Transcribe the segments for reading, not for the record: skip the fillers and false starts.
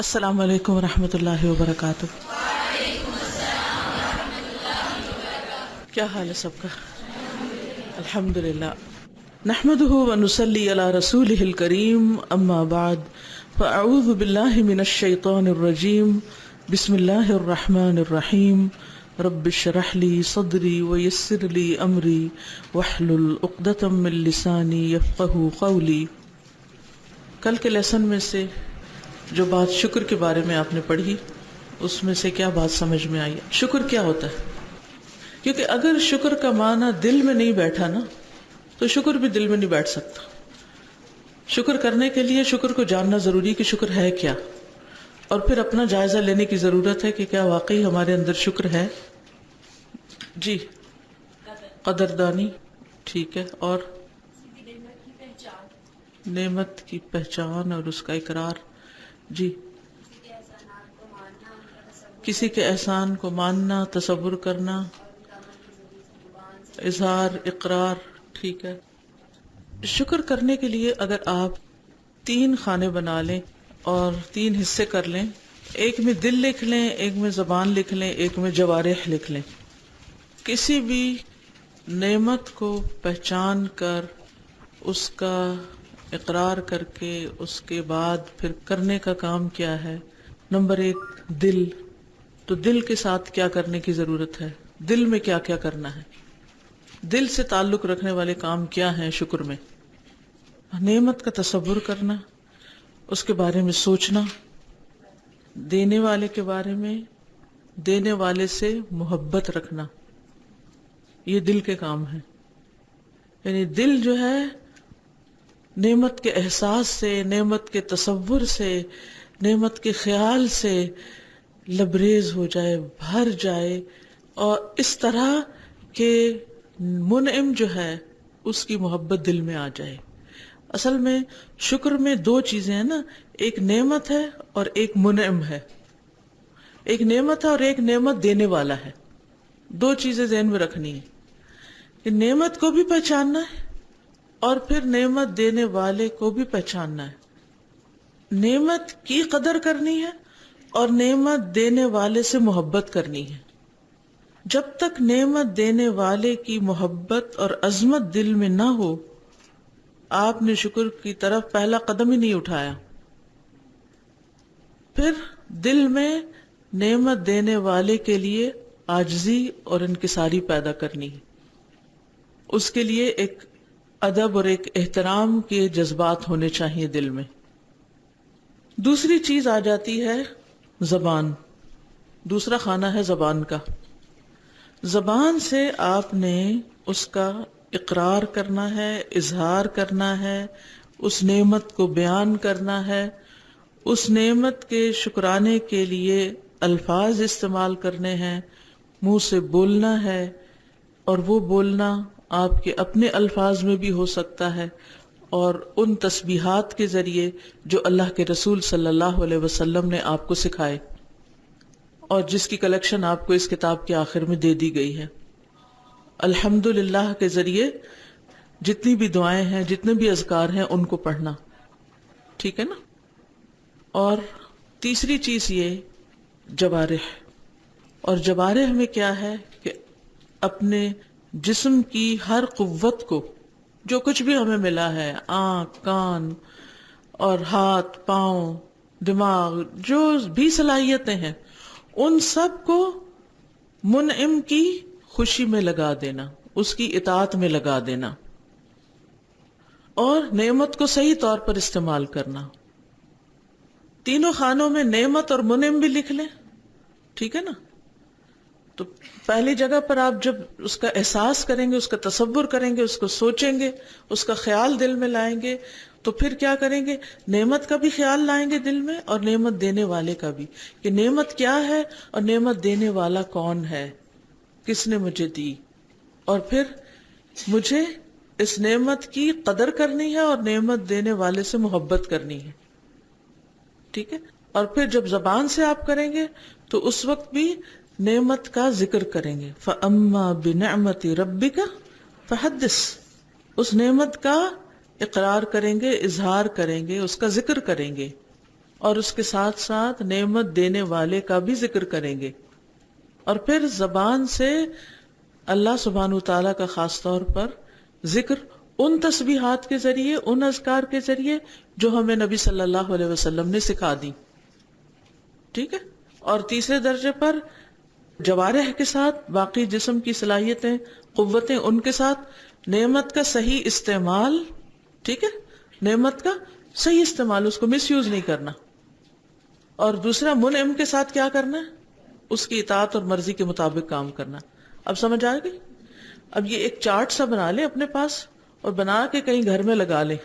السلام علیکم ورحمۃ اللہ وبرکاتہ۔ کیا حال ہے سب کا؟ الحمد للہ، نحمده ونصلی علی رسولہ الکریم، اما بعد فاعوذ باللہ من الشیطان الرجیم، بسم اللہ الرحمن الرحیم، رب اشرح لی صدری ویسر لی امری واحلل عقدۃ من لسانی یفقہوا قولی۔ کل کے لیسن میں سے جو بات شکر کے بارے میں آپ نے پڑھی، اس میں سے کیا بات سمجھ میں آئی؟ شکر کیا ہوتا ہے؟ کیونکہ اگر شکر کا معنی دل میں نہیں بیٹھا نا تو شکر بھی دل میں نہیں بیٹھ سکتا۔ شکر کرنے کے لیے شکر کو جاننا ضروری کہ شکر ہے کیا، اور پھر اپنا جائزہ لینے کی ضرورت ہے کہ کیا واقعی ہمارے اندر شکر ہے۔ جی، قدردانی، ٹھیک ہے، اور نعمت کی پہچان اور اس کا اقرار۔ جی، کسی کے احسان کو ماننا، تصور کرنا، اظہار، اقرار، ٹھیک ہے۔ شکر کرنے کے لیے اگر آپ 3 خانے بنا لیں اور 3 حصے کر لیں، ایک میں دل لکھ لیں، ایک میں زبان لکھ لیں، ایک میں جوارح لکھ لیں، کسی بھی نعمت کو پہچان کر اس کا اقرار کر کے اس کے بعد پھر کرنے کا کام کیا ہے؟ نمبر 1، دل۔ تو دل کے ساتھ کیا کرنے کی ضرورت ہے؟ دل میں کیا کیا کرنا ہے؟ دل سے تعلق رکھنے والے کام کیا ہیں شکر میں؟ نعمت کا تصور کرنا، اس کے بارے میں سوچنا، دینے والے کے بارے میں، دینے والے سے محبت رکھنا، یہ دل کے کام ہیں۔ یعنی دل جو ہے نعمت کے احساس سے، نعمت کے تصور سے، نعمت کے خیال سے لبریز ہو جائے، بھر جائے، اور اس طرح کہ منعم جو ہے اس کی محبت دل میں آ جائے۔ اصل میں شکر میں 2 چیزیں ہیں نا، ایک نعمت ہے اور ایک منعم ہے۔ ایک نعمت ہے اور ایک نعمت دینے والا ہے۔ 2 چیزیں ذہن میں رکھنی ہے کہ نعمت کو بھی پہچاننا ہے اور پھر نعمت دینے والے کو بھی پہچاننا ہے۔ نعمت کی قدر کرنی ہے اور نعمت دینے والے سے محبت کرنی ہے۔ جب تک نعمت دینے والے کی محبت اور عظمت دل میں نہ ہو، آپ نے شکر کی طرف پہلا قدم ہی نہیں اٹھایا۔ پھر دل میں نعمت دینے والے کے لیے عاجزی اور انکساری پیدا کرنی ہے، اس کے لیے ایک ادب اور ایک احترام کے جذبات ہونے چاہیے دل میں۔ دوسری چیز آ جاتی ہے زبان۔ دوسرا خانہ ہے زبان کا۔ زبان سے آپ نے اس کا اقرار کرنا ہے، اظہار کرنا ہے، اس نعمت کو بیان کرنا ہے، اس نعمت کے شکرانے کے لیے الفاظ استعمال کرنے ہیں، منہ سے بولنا ہے، اور وہ بولنا آپ کے اپنے الفاظ میں بھی ہو سکتا ہے اور ان تسبیحات کے ذریعے جو اللہ کے رسول صلی اللہ علیہ وسلم نے آپ کو سکھائے اور جس کی کلیکشن آپ کو اس کتاب کے آخر میں دے دی گئی ہے۔ الحمدللہ کے ذریعے جتنی بھی دعائیں ہیں، جتنے بھی اذکار ہیں، ان کو پڑھنا، ٹھیک ہے نا۔ اور تیسری چیز یہ جوارح۔ اور جوارح میں کیا ہے کہ اپنے جسم کی ہر قوت کو، جو کچھ بھی ہمیں ملا ہے، آنکھ، کان اور ہاتھ، پاؤں، دماغ، جو بھی صلاحیتیں ہیں، ان سب کو منعم کی خوشی میں لگا دینا، اس کی اطاعت میں لگا دینا، اور نعمت کو صحیح طور پر استعمال کرنا۔ تینوں خانوں میں نعمت اور منعم بھی لکھ لیں، ٹھیک ہے نا۔ تو پہلی جگہ پر آپ جب اس کا احساس کریں گے، اس کا تصور کریں گے، اس کو سوچیں گے، اس کا خیال دل میں لائیں گے، تو پھر کیا کریں گے؟ نعمت کا بھی خیال لائیں گے دل میں اور نعمت دینے والے کا بھی، کہ نعمت کیا ہے اور نعمت دینے والا کون ہے، کس نے مجھے دی، اور پھر مجھے اس نعمت کی قدر کرنی ہے اور نعمت دینے والے سے محبت کرنی ہے، ٹھیک ہے۔ اور پھر جب زبان سے آپ کریں گے تو اس وقت بھی نعمت کا ذکر کریں گے۔ فَأَمَّا بِنِعْمَةِ رَبِّكَ فَحَدِّثْ، اس نعمت کا اقرار کریں گے، اظہار کریں گے، اس کا ذکر کریں گے، اور اس کے ساتھ ساتھ نعمت دینے والے کا بھی ذکر کریں گے، اور پھر زبان سے اللہ سبحانہ وتعالیٰ کا خاص طور پر ذکر ان تسبیحات کے ذریعے، ان اذکار کے ذریعے جو ہمیں نبی صلی اللہ علیہ وسلم نے سکھا دی. ٹھیک ہے. اور تیسرے درجے پر جوارح کے ساتھ، باقی جسم کی صلاحیتیں، قوتیں، ان کے ساتھ نعمت کا صحیح استعمال. ٹھیک ہے، نعمت کا صحیح استعمال، اس کو مس یوز نہیں کرنا. اور دوسرا منعم کے ساتھ کیا کرنا ہے؟ اس کی اطاعت اور مرضی کے مطابق کام کرنا. اب سمجھ آئے گی؟ اب یہ ایک چارٹ سا بنا لیں اپنے پاس اور بنا کے کہیں گھر میں لگا لیں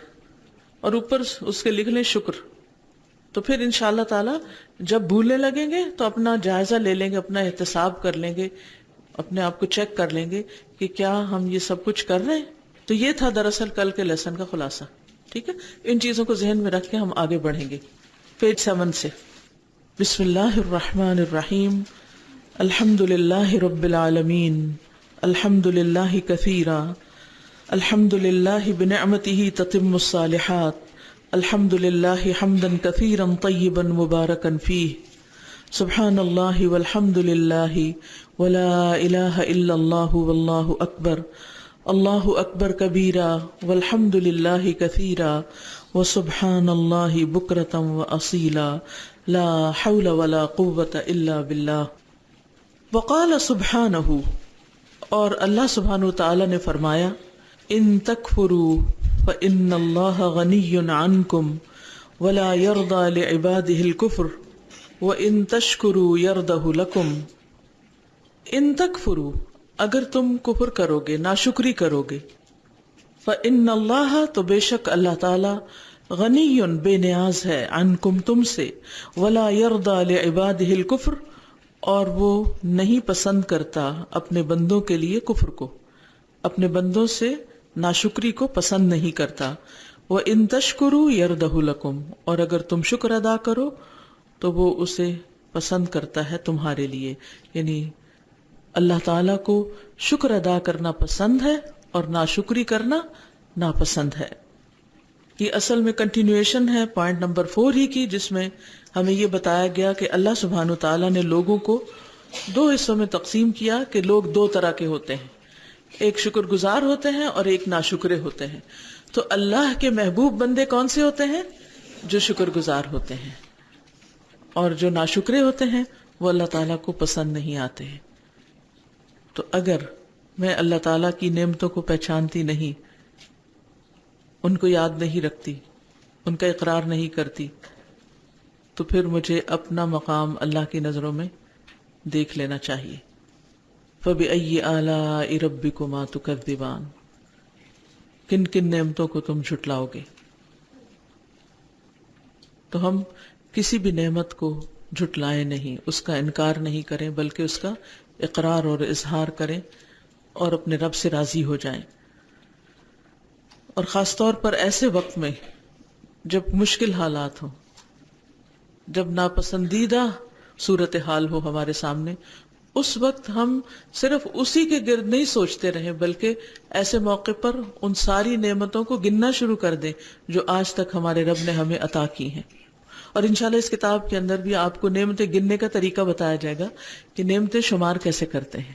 اور اوپر اس کے لکھ لیں شکر. تو پھر انشاءاللہ تعالی جب بھولنے لگیں گے تو اپنا جائزہ لے لیں گے، اپنا احتساب کر لیں گے، اپنے آپ کو چیک کر لیں گے کہ کیا ہم یہ سب کچھ کر رہے ہیں. تو یہ تھا دراصل کل کے لیسن کا خلاصہ. ٹھیک ہے، ان چیزوں کو ذہن میں رکھ کے ہم آگے بڑھیں گے. پیج 7 سے. بسم اللہ الرحمن الرحیم. الحمد للہ رب العالمین. الحمد للہ کثیرا. الحمد للہ بنعمتہ تتم الصالحات. الحمد للہ حمدا کثیرا طیبا مبارکا فیہ. سبحان اللہ والحمد للہ ولا الہ الا اللہ واللہ اکبر. اللہ اکبر کبیرا والحمد للہ کثیرا وسبحان اللہ بکرۃ واصیلا. لا حول ولا قوۃ الا باللہ. وقال سبحانہ، اور اللہ سبحانہ وتعالی نے فرمایا، ان تکفروا فإن اللہ غنی عنکم ولا یرضی لعبادہ الکفر وإن تشکروا یرضہ لکم. ان تکفروا، اگر تم کفر کرو گے، ناشکری کرو گے، فإن اللہ، تو بے شک اللہ تعالی، غنی، بے نیاز ہے، عنکم، تم سے، ولا یرضی لعبادہ الکفر، اور وہ نہیں پسند کرتا اپنے بندوں کے لیے کفر کو، اپنے بندوں سے ناشکری کو پسند نہیں کرتا. وَإِن تَشْكُرُوا يَرْضَهُ لَكُمْ، اور اگر تم شکر ادا کرو تو وہ اسے پسند کرتا ہے تمہارے لیے. یعنی اللہ تعالیٰ کو شکر ادا کرنا پسند ہے اور ناشکری کرنا ناپسند ہے. یہ اصل میں کنٹینیویشن ہے پوائنٹ نمبر 4 ہی کی، جس میں ہمیں یہ بتایا گیا کہ اللہ سبحانہ وتعالیٰ نے لوگوں کو 2 حصوں میں تقسیم کیا کہ لوگ 2 طرح کے ہوتے ہیں، ایک شکر گزار ہوتے ہیں اور ایک ناشکرے ہوتے ہیں. تو اللہ کے محبوب بندے کون سے ہوتے ہیں؟ جو شکر گزار ہوتے ہیں، اور جو ناشکرے ہوتے ہیں وہ اللہ تعالیٰ کو پسند نہیں آتے ہیں. تو اگر میں اللہ تعالیٰ کی نعمتوں کو پہچانتی نہیں، ان کو یاد نہیں رکھتی، ان کا اقرار نہیں کرتی، تو پھر مجھے اپنا مقام اللہ کی نظروں میں دیکھ لینا چاہیے. فَبِأَيِّ آلَاءِ رَبِّكُمَا تُكَذِّبَانِ، کن کن نعمتوں کو تم جھٹلاؤ گے. تو ہم کسی بھی نعمت کو جھٹلائیں نہیں، اس کا انکار نہیں کریں، بلکہ اس کا اقرار اور اظہار کریں اور اپنے رب سے راضی ہو جائیں. اور خاص طور پر ایسے وقت میں جب مشکل حالات ہوں، جب ناپسندیدہ صورتحال ہو ہمارے سامنے، اس وقت ہم صرف اسی کے گرد نہیں سوچتے رہیں، بلکہ ایسے موقع پر ان ساری نعمتوں کو گننا شروع کر دیں جو آج تک ہمارے رب نے ہمیں عطا کی ہیں. اور انشاءاللہ اس کتاب کے اندر بھی آپ کو نعمتیں گننے کا طریقہ بتایا جائے گا کہ نعمتیں شمار کیسے کرتے ہیں.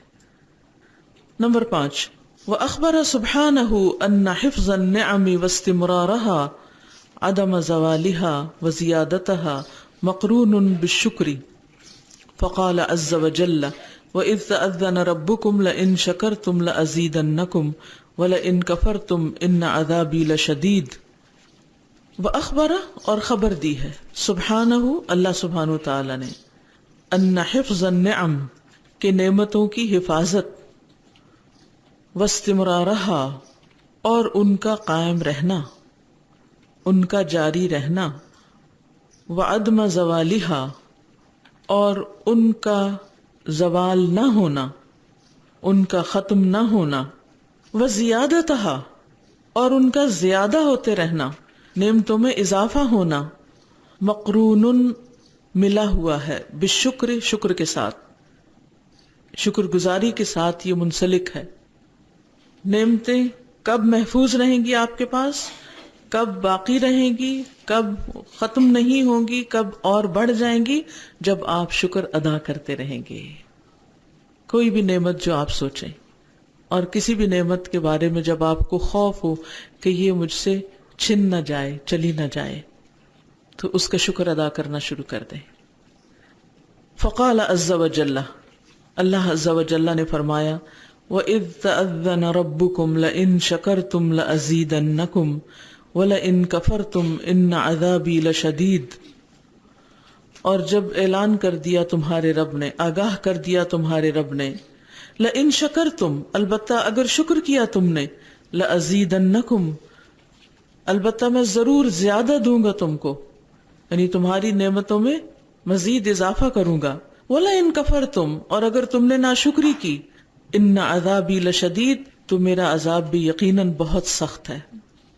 نمبر 5، وَأَخْبَرَ سُبْحَانَهُ أَنَّ حِفْظَ النِّعَمِ وَاسْتِمْرَارَهَا عَدَمَ زَوَالِهَا وَزِيَادَتَهَا مَقْرُونٌ بِالشُّكْرِ فَقَالَ عَزَّ وَجَلَّ وَإِذْ تَأَذَّنَ رَبُّكُمْ لَئِن شَكَرْتُمْ لَأَزِيدَنَّكُمْ وَلَئِن كَفَرْتُمْ إِنَّ عَذَابِي لَشَدِيدٌ. وَأَخْبَرَ، اور خبر دی ہے، سبحانہ، اللہ سبحانہ تعالی نے، ان حفظ النعم، کہ نعمتوں کی حفاظت، واستمرارہا، اور ان کا قائم رہنا، ان کا جاری رہنا، وعدم زوالہا، اور ان کا زوال نہ ہونا، ان کا ختم نہ ہونا، وزیادتہا، اور ان کا زیادہ ہوتے رہنا، نعمتوں میں اضافہ ہونا، مقرون، ملا ہوا ہے، بالشکر، شکر کے ساتھ، شکر گزاری کے ساتھ یہ منسلک ہے. نعمتیں کب محفوظ رہیں گی آپ کے پاس؟ کب باقی رہیں گی، کب ختم نہیں ہوں گی، کب اور بڑھ جائیں گی، جب آپ شکر ادا کرتے رہیں گے. کوئی بھی نعمت جو آپ سوچیں، اور کسی بھی نعمت کے بارے میں جب آپ کو خوف ہو کہ یہ مجھ سے چھن نہ جائے، چلی نہ جائے، تو اس کا شکر ادا کرنا شروع کر دیں. فقال عز وجل، اللہ عز وجل نے فرمایا، وَإِذْ تَأَذَّنَ رَبُّكُمْ لَئِن شَكَرْتُمْ لَأَزِيدَنَّكُمْ وَلَئِن كَفَرْتُمْ إِنَّ عَذَابِي لَشَدِيدٌ. اور جب اعلان کر دیا تمہارے رب نے، آگاہ کر دیا تمہارے رب نے، لَإِن شَكَرْتُمْ، البتہ اگر شکر کیا تم نے، لَأَزِيدَنَّكُمْ، البتہ میں ضرور زیادہ دوں گا تم کو، یعنی تمہاری نعمتوں میں مزید اضافہ کروں گا. وَلَئِن كَفَرْتُمْ، اور اگر تم نے ناشکری کی، إِنَّ عَذَابِي لَشَدِيدٌ، تو میرا عذاب بھی یقیناً بہت سخت ہے،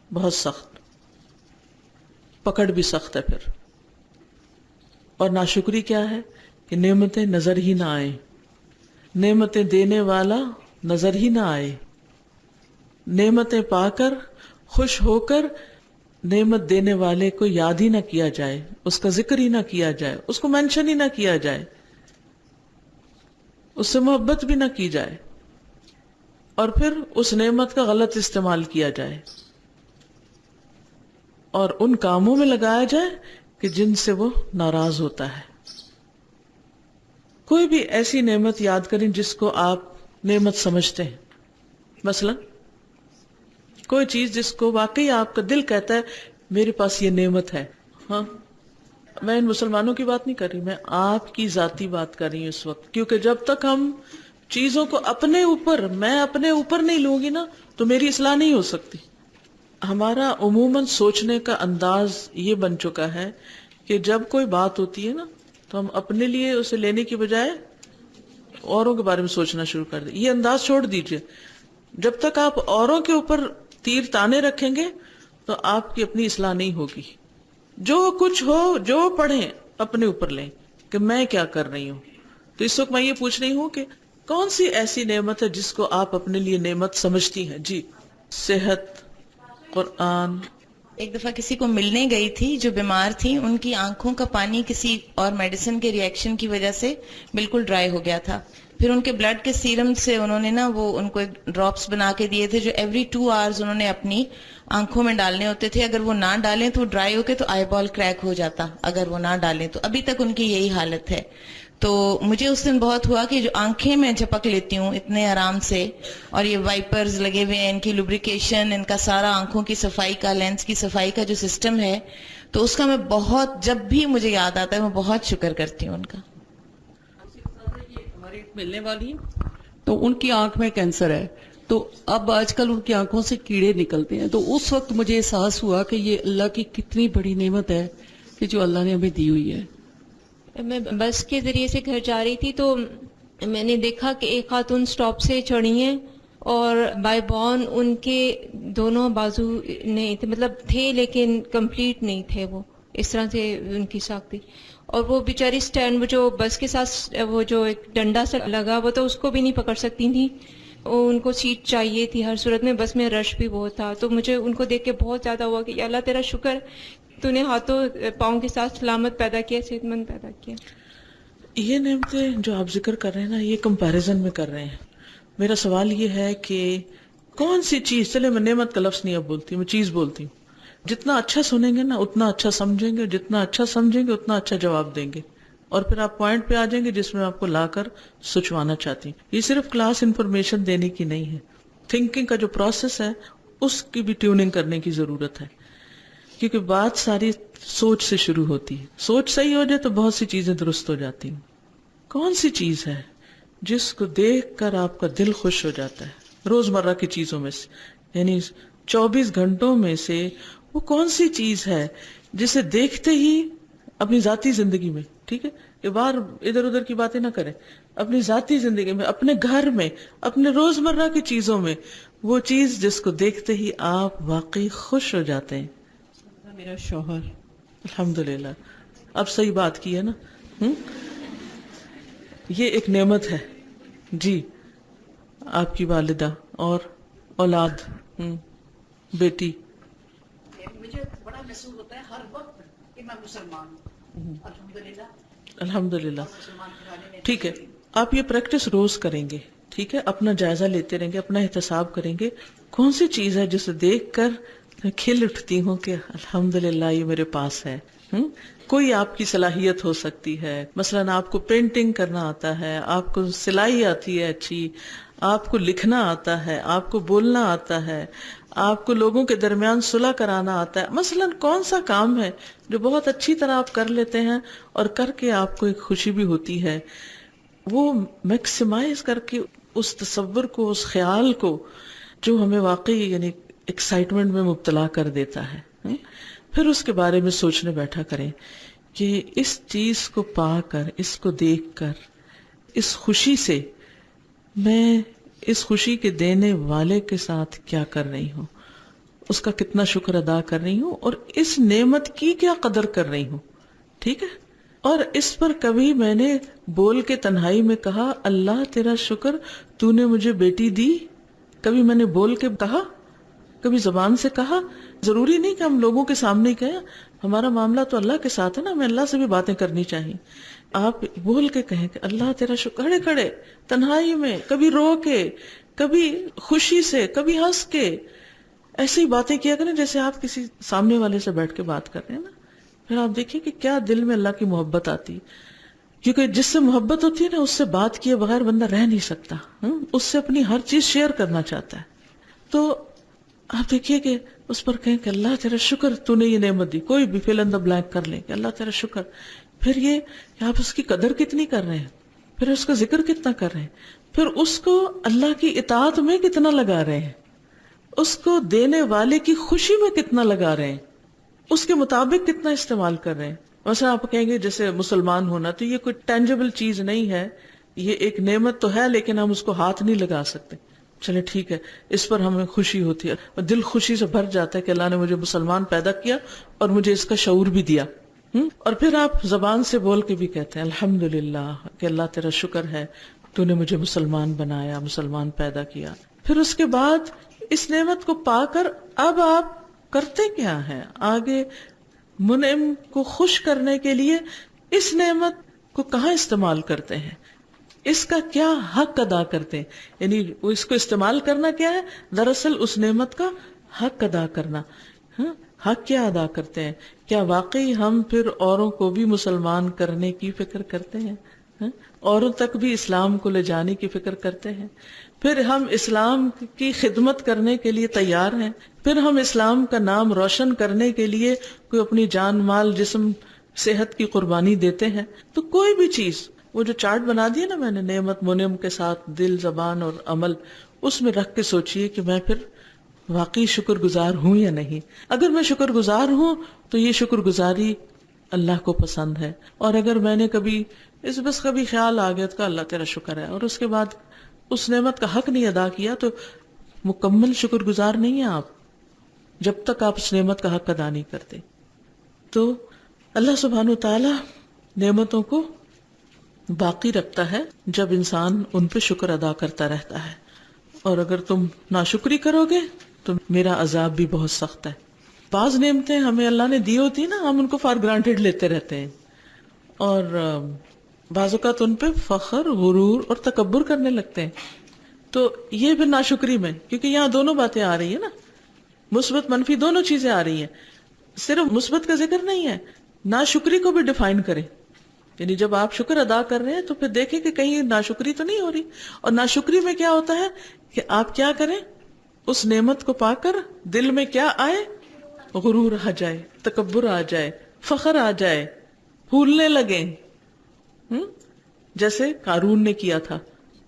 بہت سخت، پکڑ بھی سخت ہے. پھر اور ناشکری کیا ہے کہ نعمتیں نظر ہی نہ آئیں، نعمتیں دینے والا نظر ہی نہ آئے، نعمتیں پا کر خوش ہو کر نعمت دینے والے کو یاد ہی نہ کیا جائے، اس کا ذکر ہی نہ کیا جائے، اس کو مینشن ہی نہ کیا جائے، اس سے محبت بھی نہ کی جائے، اور پھر اس نعمت کا غلط استعمال کیا جائے اور ان کاموں میں لگایا جائے کہ جن سے وہ ناراض ہوتا ہے. کوئی بھی ایسی نعمت یاد کریں جس کو آپ نعمت سمجھتے ہیں. مثلا کوئی چیز جس کو واقعی آپ کا دل کہتا ہے میرے پاس یہ نعمت ہے. ہاں، میں ان مسلمانوں کی بات نہیں کر رہی، میں آپ کی ذاتی بات کر رہی ہوں اس وقت، کیونکہ جب تک ہم چیزوں کو اپنے اوپر، میں اپنے اوپر نہیں لوں گی نا، تو میری اصلاح نہیں ہو سکتی. ہمارا عموماً سوچنے کا انداز یہ بن چکا ہے کہ جب کوئی بات ہوتی ہے نا تو ہم اپنے لیے اسے لینے کی بجائے اوروں کے بارے میں سوچنا شروع کر دیں. یہ انداز چھوڑ دیجئے. جب تک آپ اوروں کے اوپر تیر تانے رکھیں گے تو آپ کی اپنی اصلاح نہیں ہوگی. جو کچھ ہو، جو پڑھیں، اپنے اوپر لیں کہ میں کیا کر رہی ہوں. تو اس وقت میں یہ پوچھ رہی ہوں کہ کون سی ایسی نعمت ہے جس کو آپ اپنے لیے نعمت سمجھتی ہیں؟ جی. صحت، قرآن. ایک دفعہ کسی کو ملنے گئی تھی جو بیمار تھی، ان کی آنکھوں کا پانی کسی اور میڈیسن کے ریئیکشن کی وجہ سے بالکل ڈرائی ہو گیا تھا. پھر ان کے بلڈ کے سیرم سے انہوں نے وہ ان کو ڈراپس بنا کے دیے تھے جو ایوری 2 آورز انہوں نے اپنی آنکھوں میں ڈالنے ہوتے تھے. اگر وہ نہ ڈالیں تو ڈرائی ہو کے تو آئی بال کریک ہو جاتا، اگر وہ نہ ڈالیں تو. ابھی تک ان کی یہی حالت ہے. تو مجھے اس دن بہت ہوا کہ جو آنکھیں میں جھپک لیتی ہوں اتنے آرام سے، اور یہ وائپرز لگے ہوئے ہیں، ان کی لوبریکیشن، ان کا سارا آنکھوں کی صفائی کا، لینس کی صفائی کا جو سسٹم ہے، تو اس کا میں بہت، جب بھی مجھے یاد آتا ہے میں بہت شکر کرتی ہوں ان کا. ہماری ملنے والی تو ان کی آنکھ میں کینسر ہے، تو اب آج کل ان کی آنکھوں سے کیڑے نکلتے ہیں. تو اس وقت مجھے احساس ہوا کہ یہ اللہ کی کتنی بڑی نعمت ہے کہ جو اللہ نے ہمیں دی ہوئی ہے. میں بس کے ذریعے سے گھر جا رہی تھی تو میں نے دیکھا کہ ایک خاتون سٹاپ سے چڑھی ہیں اور بائی بورن ان کے دونوں بازو نہیں تھے، مطلب تھے لیکن کمپلیٹ نہیں تھے، وہ اس طرح سے ان کی ساکھ تھی. اور وہ بیچاری اسٹینڈ، وہ جو بس کے ساتھ وہ جو ایک ڈنڈا سے لگا وہ تو اس کو بھی نہیں پکڑ سکتی تھیں. ان کو سیٹ چاہیے تھی ہر صورت میں، بس میں رش بھی بہت تھا. تو مجھے ان کو دیکھ کے بہت زیادہ ہوا کہ یا اللہ تیرا شکر، تو نے ہاتھوں پاؤں کے ساتھ سلامت پیدا کیا، صحت مند پیدا کیا. یہ نعمتیں جو آپ ذکر کر رہے ہیں نا، یہ کمپیریزن میں کر رہے ہیں. میرا سوال یہ ہے کہ کون سی چیز، چلے میں نعمت کا لفظ نہیں اب بولتی، میں چیز بولتی ہوں. جتنا اچھا سنیں گے نا اتنا اچھا سمجھیں گے، جتنا اچھا سمجھیں گے اتنا اچھا جواب دیں گے، اور پھر آپ پوائنٹ پہ آ جائیں گے جس میں آپ کو لا کر سوچوانا چاہتی ہیں. یہ صرف کلاس انفارمیشن دینے کی نہیں ہے، تھنکنگ کا جو پروسیس ہے اس کی بھی ٹیوننگ کرنے کی ضرورت ہے، کیونکہ بات ساری سوچ سے شروع ہوتی ہے. سوچ صحیح ہو جائے تو بہت سی چیزیں درست ہو جاتی ہیں. کون سی چیز ہے جس کو دیکھ کر آپ کا دل خوش ہو جاتا ہے روزمرہ کی چیزوں میں سے، یعنی 24 گھنٹوں میں سے وہ کون سی چیز ہے جسے دیکھتے ہی اپنی ذاتی زندگی میں، ٹھیک ہے کہ باہر ادھر ادھر کی باتیں نہ کریں، اپنی ذاتی زندگی میں، اپنے گھر میں، اپنے روزمرہ کی چیزوں میں، وہ چیز جس کو دیکھتے ہی آپ واقعی خوش ہو جاتے ہیں. میرا شوہر. الحمدللہ، اب صحیح بات کی ہے نا. یہ ایک نعمت ہے. جی. آپ کی والدہ اور اولاد، بیٹی. محسوس ہوتا ہے ہر وقت کہ میں مسلمان ہوں. الحمدللہ. الحمدللہ. مسلمان گھرانے میں. ٹھیک ہے، آپ یہ پریکٹس روز کریں گے، ٹھیک ہے، اپنا جائزہ لیتے رہیں گے، اپنا احتساب کریں گے، کون سی چیز ہے جسے دیکھ کر میں کھل اٹھتی ہوں کہ الحمدللہ یہ میرے پاس ہے. کوئی آپ کی صلاحیت ہو سکتی ہے، مثلاً آپ کو پینٹنگ کرنا آتا ہے، آپ کو سلائی آتی ہے اچھی، آپ کو لکھنا آتا ہے، آپ کو بولنا آتا ہے، آپ کو لوگوں کے درمیان صلح کرانا آتا ہے، مثلاً کون سا کام ہے جو بہت اچھی طرح آپ کر لیتے ہیں اور کر کے آپ کو ایک خوشی بھی ہوتی ہے، وہ میکسیمائز کر کے اس تصور کو، اس خیال کو جو ہمیں واقعی یعنی ایکسائٹمنٹ میں مبتلا کر دیتا ہے، پھر اس کے بارے میں سوچنے بیٹھا کریں کہ اس چیز کو پا کر، اس کو دیکھ کر، اس خوشی سے میں اس خوشی کے دینے والے کے ساتھ کیا کر رہی ہوں، اس کا کتنا شکر ادا کر رہی ہوں، اور اس نعمت کی کیا قدر کر رہی ہوں. ٹھیک ہے، اور اس پر کبھی میں نے بول کے تنہائی میں کہا اللہ تیرا شکر تو نے مجھے بیٹی دی، کبھی میں نے بول کے کہا، کبھی زبان سے کہا. ضروری نہیں کہ ہم لوگوں کے سامنے ہی کہیں، ہمارا معاملہ تو اللہ کے ساتھ ہے نا، ہمیں اللہ سے بھی باتیں کرنی چاہیے. آپ بول کے کہیں کہ اللہ تیرا شکر، کھڑے کھڑے تنہائی میں، کبھی رو کے، کبھی خوشی سے، کبھی ہنس کے، ایسی باتیں کیا کریں جیسے آپ کسی سامنے والے سے بیٹھ کے بات کر رہے ہیں نا. پھر آپ دیکھیں کہ کیا دل میں اللہ کی محبت آتی، کیونکہ جس سے محبت ہوتی ہے نا اس سے بات کیے بغیر بندہ رہ نہیں سکتا، اس سے اپنی ہر چیز شیئر کرنا چاہتا ہے. تو آپ دیکھیے کہ اس پر کہیں کہ اللہ تیرا شکر تو نے یہ نعمت دی، کوئی بھی فل ان دا بلینک کر لیں کہ اللہ تیرا شکر. پھر یہ کہ آپ اس کی قدر کتنی کر رہے ہیں، پھر اس کا ذکر کتنا کر رہے ہیں، پھر اس کو اللہ کی اطاعت میں کتنا لگا رہے ہیں، اس کو دینے والے کی خوشی میں کتنا لگا رہے ہیں، اس کے مطابق کتنا استعمال کر رہے ہیں. مثلا آپ کہیں گے جیسے مسلمان ہونا تو یہ کوئی ٹینجبل چیز نہیں ہے، یہ ایک نعمت تو ہے لیکن ہم اس کو ہاتھ نہیں لگا سکتے. چلے ٹھیک ہے، اس پر ہمیں خوشی ہوتی ہے اور دل خوشی سے بھر جاتا ہے کہ اللہ نے مجھے مسلمان پیدا کیا اور مجھے اس کا شعور بھی دیا. اور پھر آپ زبان سے بول کے بھی کہتے ہیں الحمدللہ کہ اللہ تیرا شکر ہے تو نے مجھے مسلمان بنایا، مسلمان پیدا کیا. پھر اس کے بعد اس نعمت کو پا کر اب آپ کرتے کیا ہیں، آگے منعم کو خوش کرنے کے لیے اس نعمت کو کہاں استعمال کرتے ہیں، اس کا کیا حق ادا کرتے ہیں. یعنی وہ اس کو استعمال کرنا کیا ہے، دراصل اس نعمت کا حق ادا کرنا. حق کیا ادا کرتے ہیں، کیا واقعی ہم پھر اوروں کو بھی مسلمان کرنے کی فکر کرتے ہیں، اوروں تک بھی اسلام کو لے جانے کی فکر کرتے ہیں، پھر ہم اسلام کی خدمت کرنے کے لیے تیار ہیں، پھر ہم اسلام کا نام روشن کرنے کے لیے کوئی اپنی جان مال جسم صحت کی قربانی دیتے ہیں. تو کوئی بھی چیز، وہ جو چارٹ بنا دیا نا میں نے نعمت منعم کے ساتھ دل، زبان اور عمل، اس میں رکھ کے سوچئے کہ میں پھر واقعی شکر گزار ہوں یا نہیں. اگر میں شکر گزار ہوں تو یہ شکر گزاری اللہ کو پسند ہے، اور اگر میں نے کبھی خیال آ گیا تو اللہ تیرا شکر ہے اور اس کے بعد اس نعمت کا حق نہیں ادا کیا تو مکمل شکر گزار نہیں ہیں آپ جب تک آپ اس نعمت کا حق ادا نہیں کرتے. تو اللہ سبحانہ و تعالی نعمتوں کو باقی رکھتا ہے جب انسان ان پہ شکر ادا کرتا رہتا ہے، اور اگر تم ناشکری کرو گے تو میرا عذاب بھی بہت سخت ہے. بعض نعمتیں ہمیں اللہ نے دی ہوتی نا، ہم ان کو فار گرانٹیڈ لیتے رہتے ہیں اور بعض اوقات ان پہ فخر، غرور اور تکبر کرنے لگتے ہیں. تو یہ بھی ناشکری میں، کیونکہ یہاں دونوں باتیں آ رہی ہیں نا، مثبت منفی دونوں چیزیں آ رہی ہیں. صرف مثبت کا ذکر نہیں ہے، ناشکری کو بھی ڈیفائن کریں. یعنی جب آپ شکر ادا کر رہے ہیں تو پھر دیکھیں کہ کہیں ناشکری تو نہیں ہو رہی. اور ناشکری میں کیا ہوتا ہے کہ آپ کیا کریں، اس نعمت کو پا کر دل میں کیا آئے، غرور آ جائے، تکبر آ جائے، فخر آ جائے، پھولنے لگیں. جیسے قارون نے کیا تھا،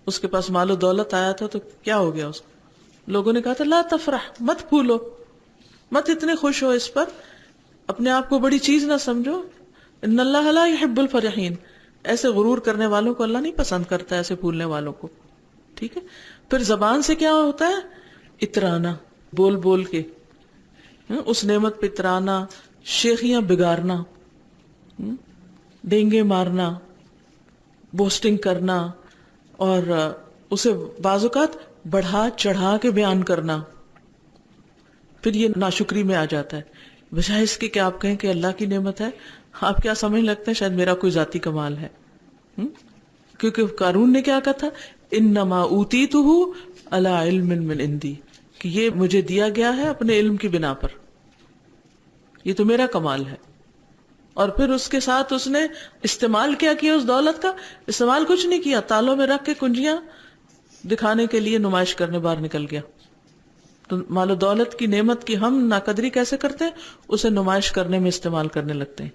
اس کے پاس مال و دولت آیا تھا تو کیا ہو گیا، اس کو لوگوں نے کہا تھا لا تفرح، مت پھولو، مت اتنے خوش ہو اس پر، اپنے آپ کو بڑی چیز نہ سمجھو، ان اللہ لا يحب الفرحین. ایسے غرور کرنے والوں کو اللہ نہیں پسند کرتا، ایسے پھولنے والوں کو. ٹھیک ہے. پھر زبان سے کیا ہوتا ہے، اترانا، بول بول کے اس نعمت پہ اترانا، شیخیاں بگارنا، ڈینگے مارنا، بوسٹنگ کرنا، اور اسے بعض اوقات بڑھا چڑھا کے بیان کرنا. پھر یہ ناشکری میں آ جاتا ہے بجائے اس کے کہ آپ کہیں کہ اللہ کی نعمت ہے. آپ کیا سمجھ لگتے ہیں شاید میرا کوئی ذاتی کمال ہے. کیونکہ قارون نے کیا کہا تھا, انما اوتیتہ علی علم من عندی, کہ یہ مجھے دیا گیا ہے اپنے علم کی بنا پر, یہ تو میرا کمال ہے. اور پھر اس کے ساتھ اس نے استعمال کیا اس دولت کا, استعمال کچھ نہیں کیا, تالوں میں رکھ کے کنجیاں دکھانے کے لیے نمائش کرنے باہر نکل گیا. تو مال و دولت کی نعمت کی ہم ناقدری کیسے کرتے ہیں, اسے نمائش کرنے میں استعمال کرنے لگتے ہیں,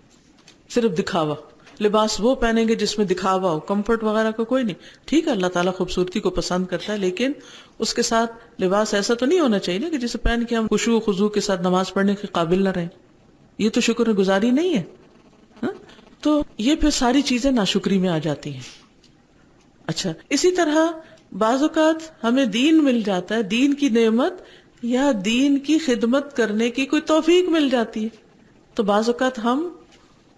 صرف دکھاوا. لباس وہ پہنیں گے جس میں دکھاوا ہو, کمفرٹ وغیرہ کا کوئی نہیں. ٹھیک ہے اللہ تعالیٰ خوبصورتی کو پسند کرتا ہے, لیکن اس کے ساتھ لباس ایسا تو نہیں ہونا چاہیے نا کہ جسے پہن کے ہم خشوع و خضوع کے ساتھ نماز پڑھنے کے قابل نہ رہیں. یہ تو شکر گزاری نہیں ہے. تو یہ پھر ساری چیزیں ناشکری میں آ جاتی ہیں. اچھا, اسی طرح بعض اوقات ہمیں دین مل جاتا ہے, دین کی نعمت یا دین کی خدمت کرنے کی کوئی توفیق مل جاتی ہے, تو بعض اوقات ہم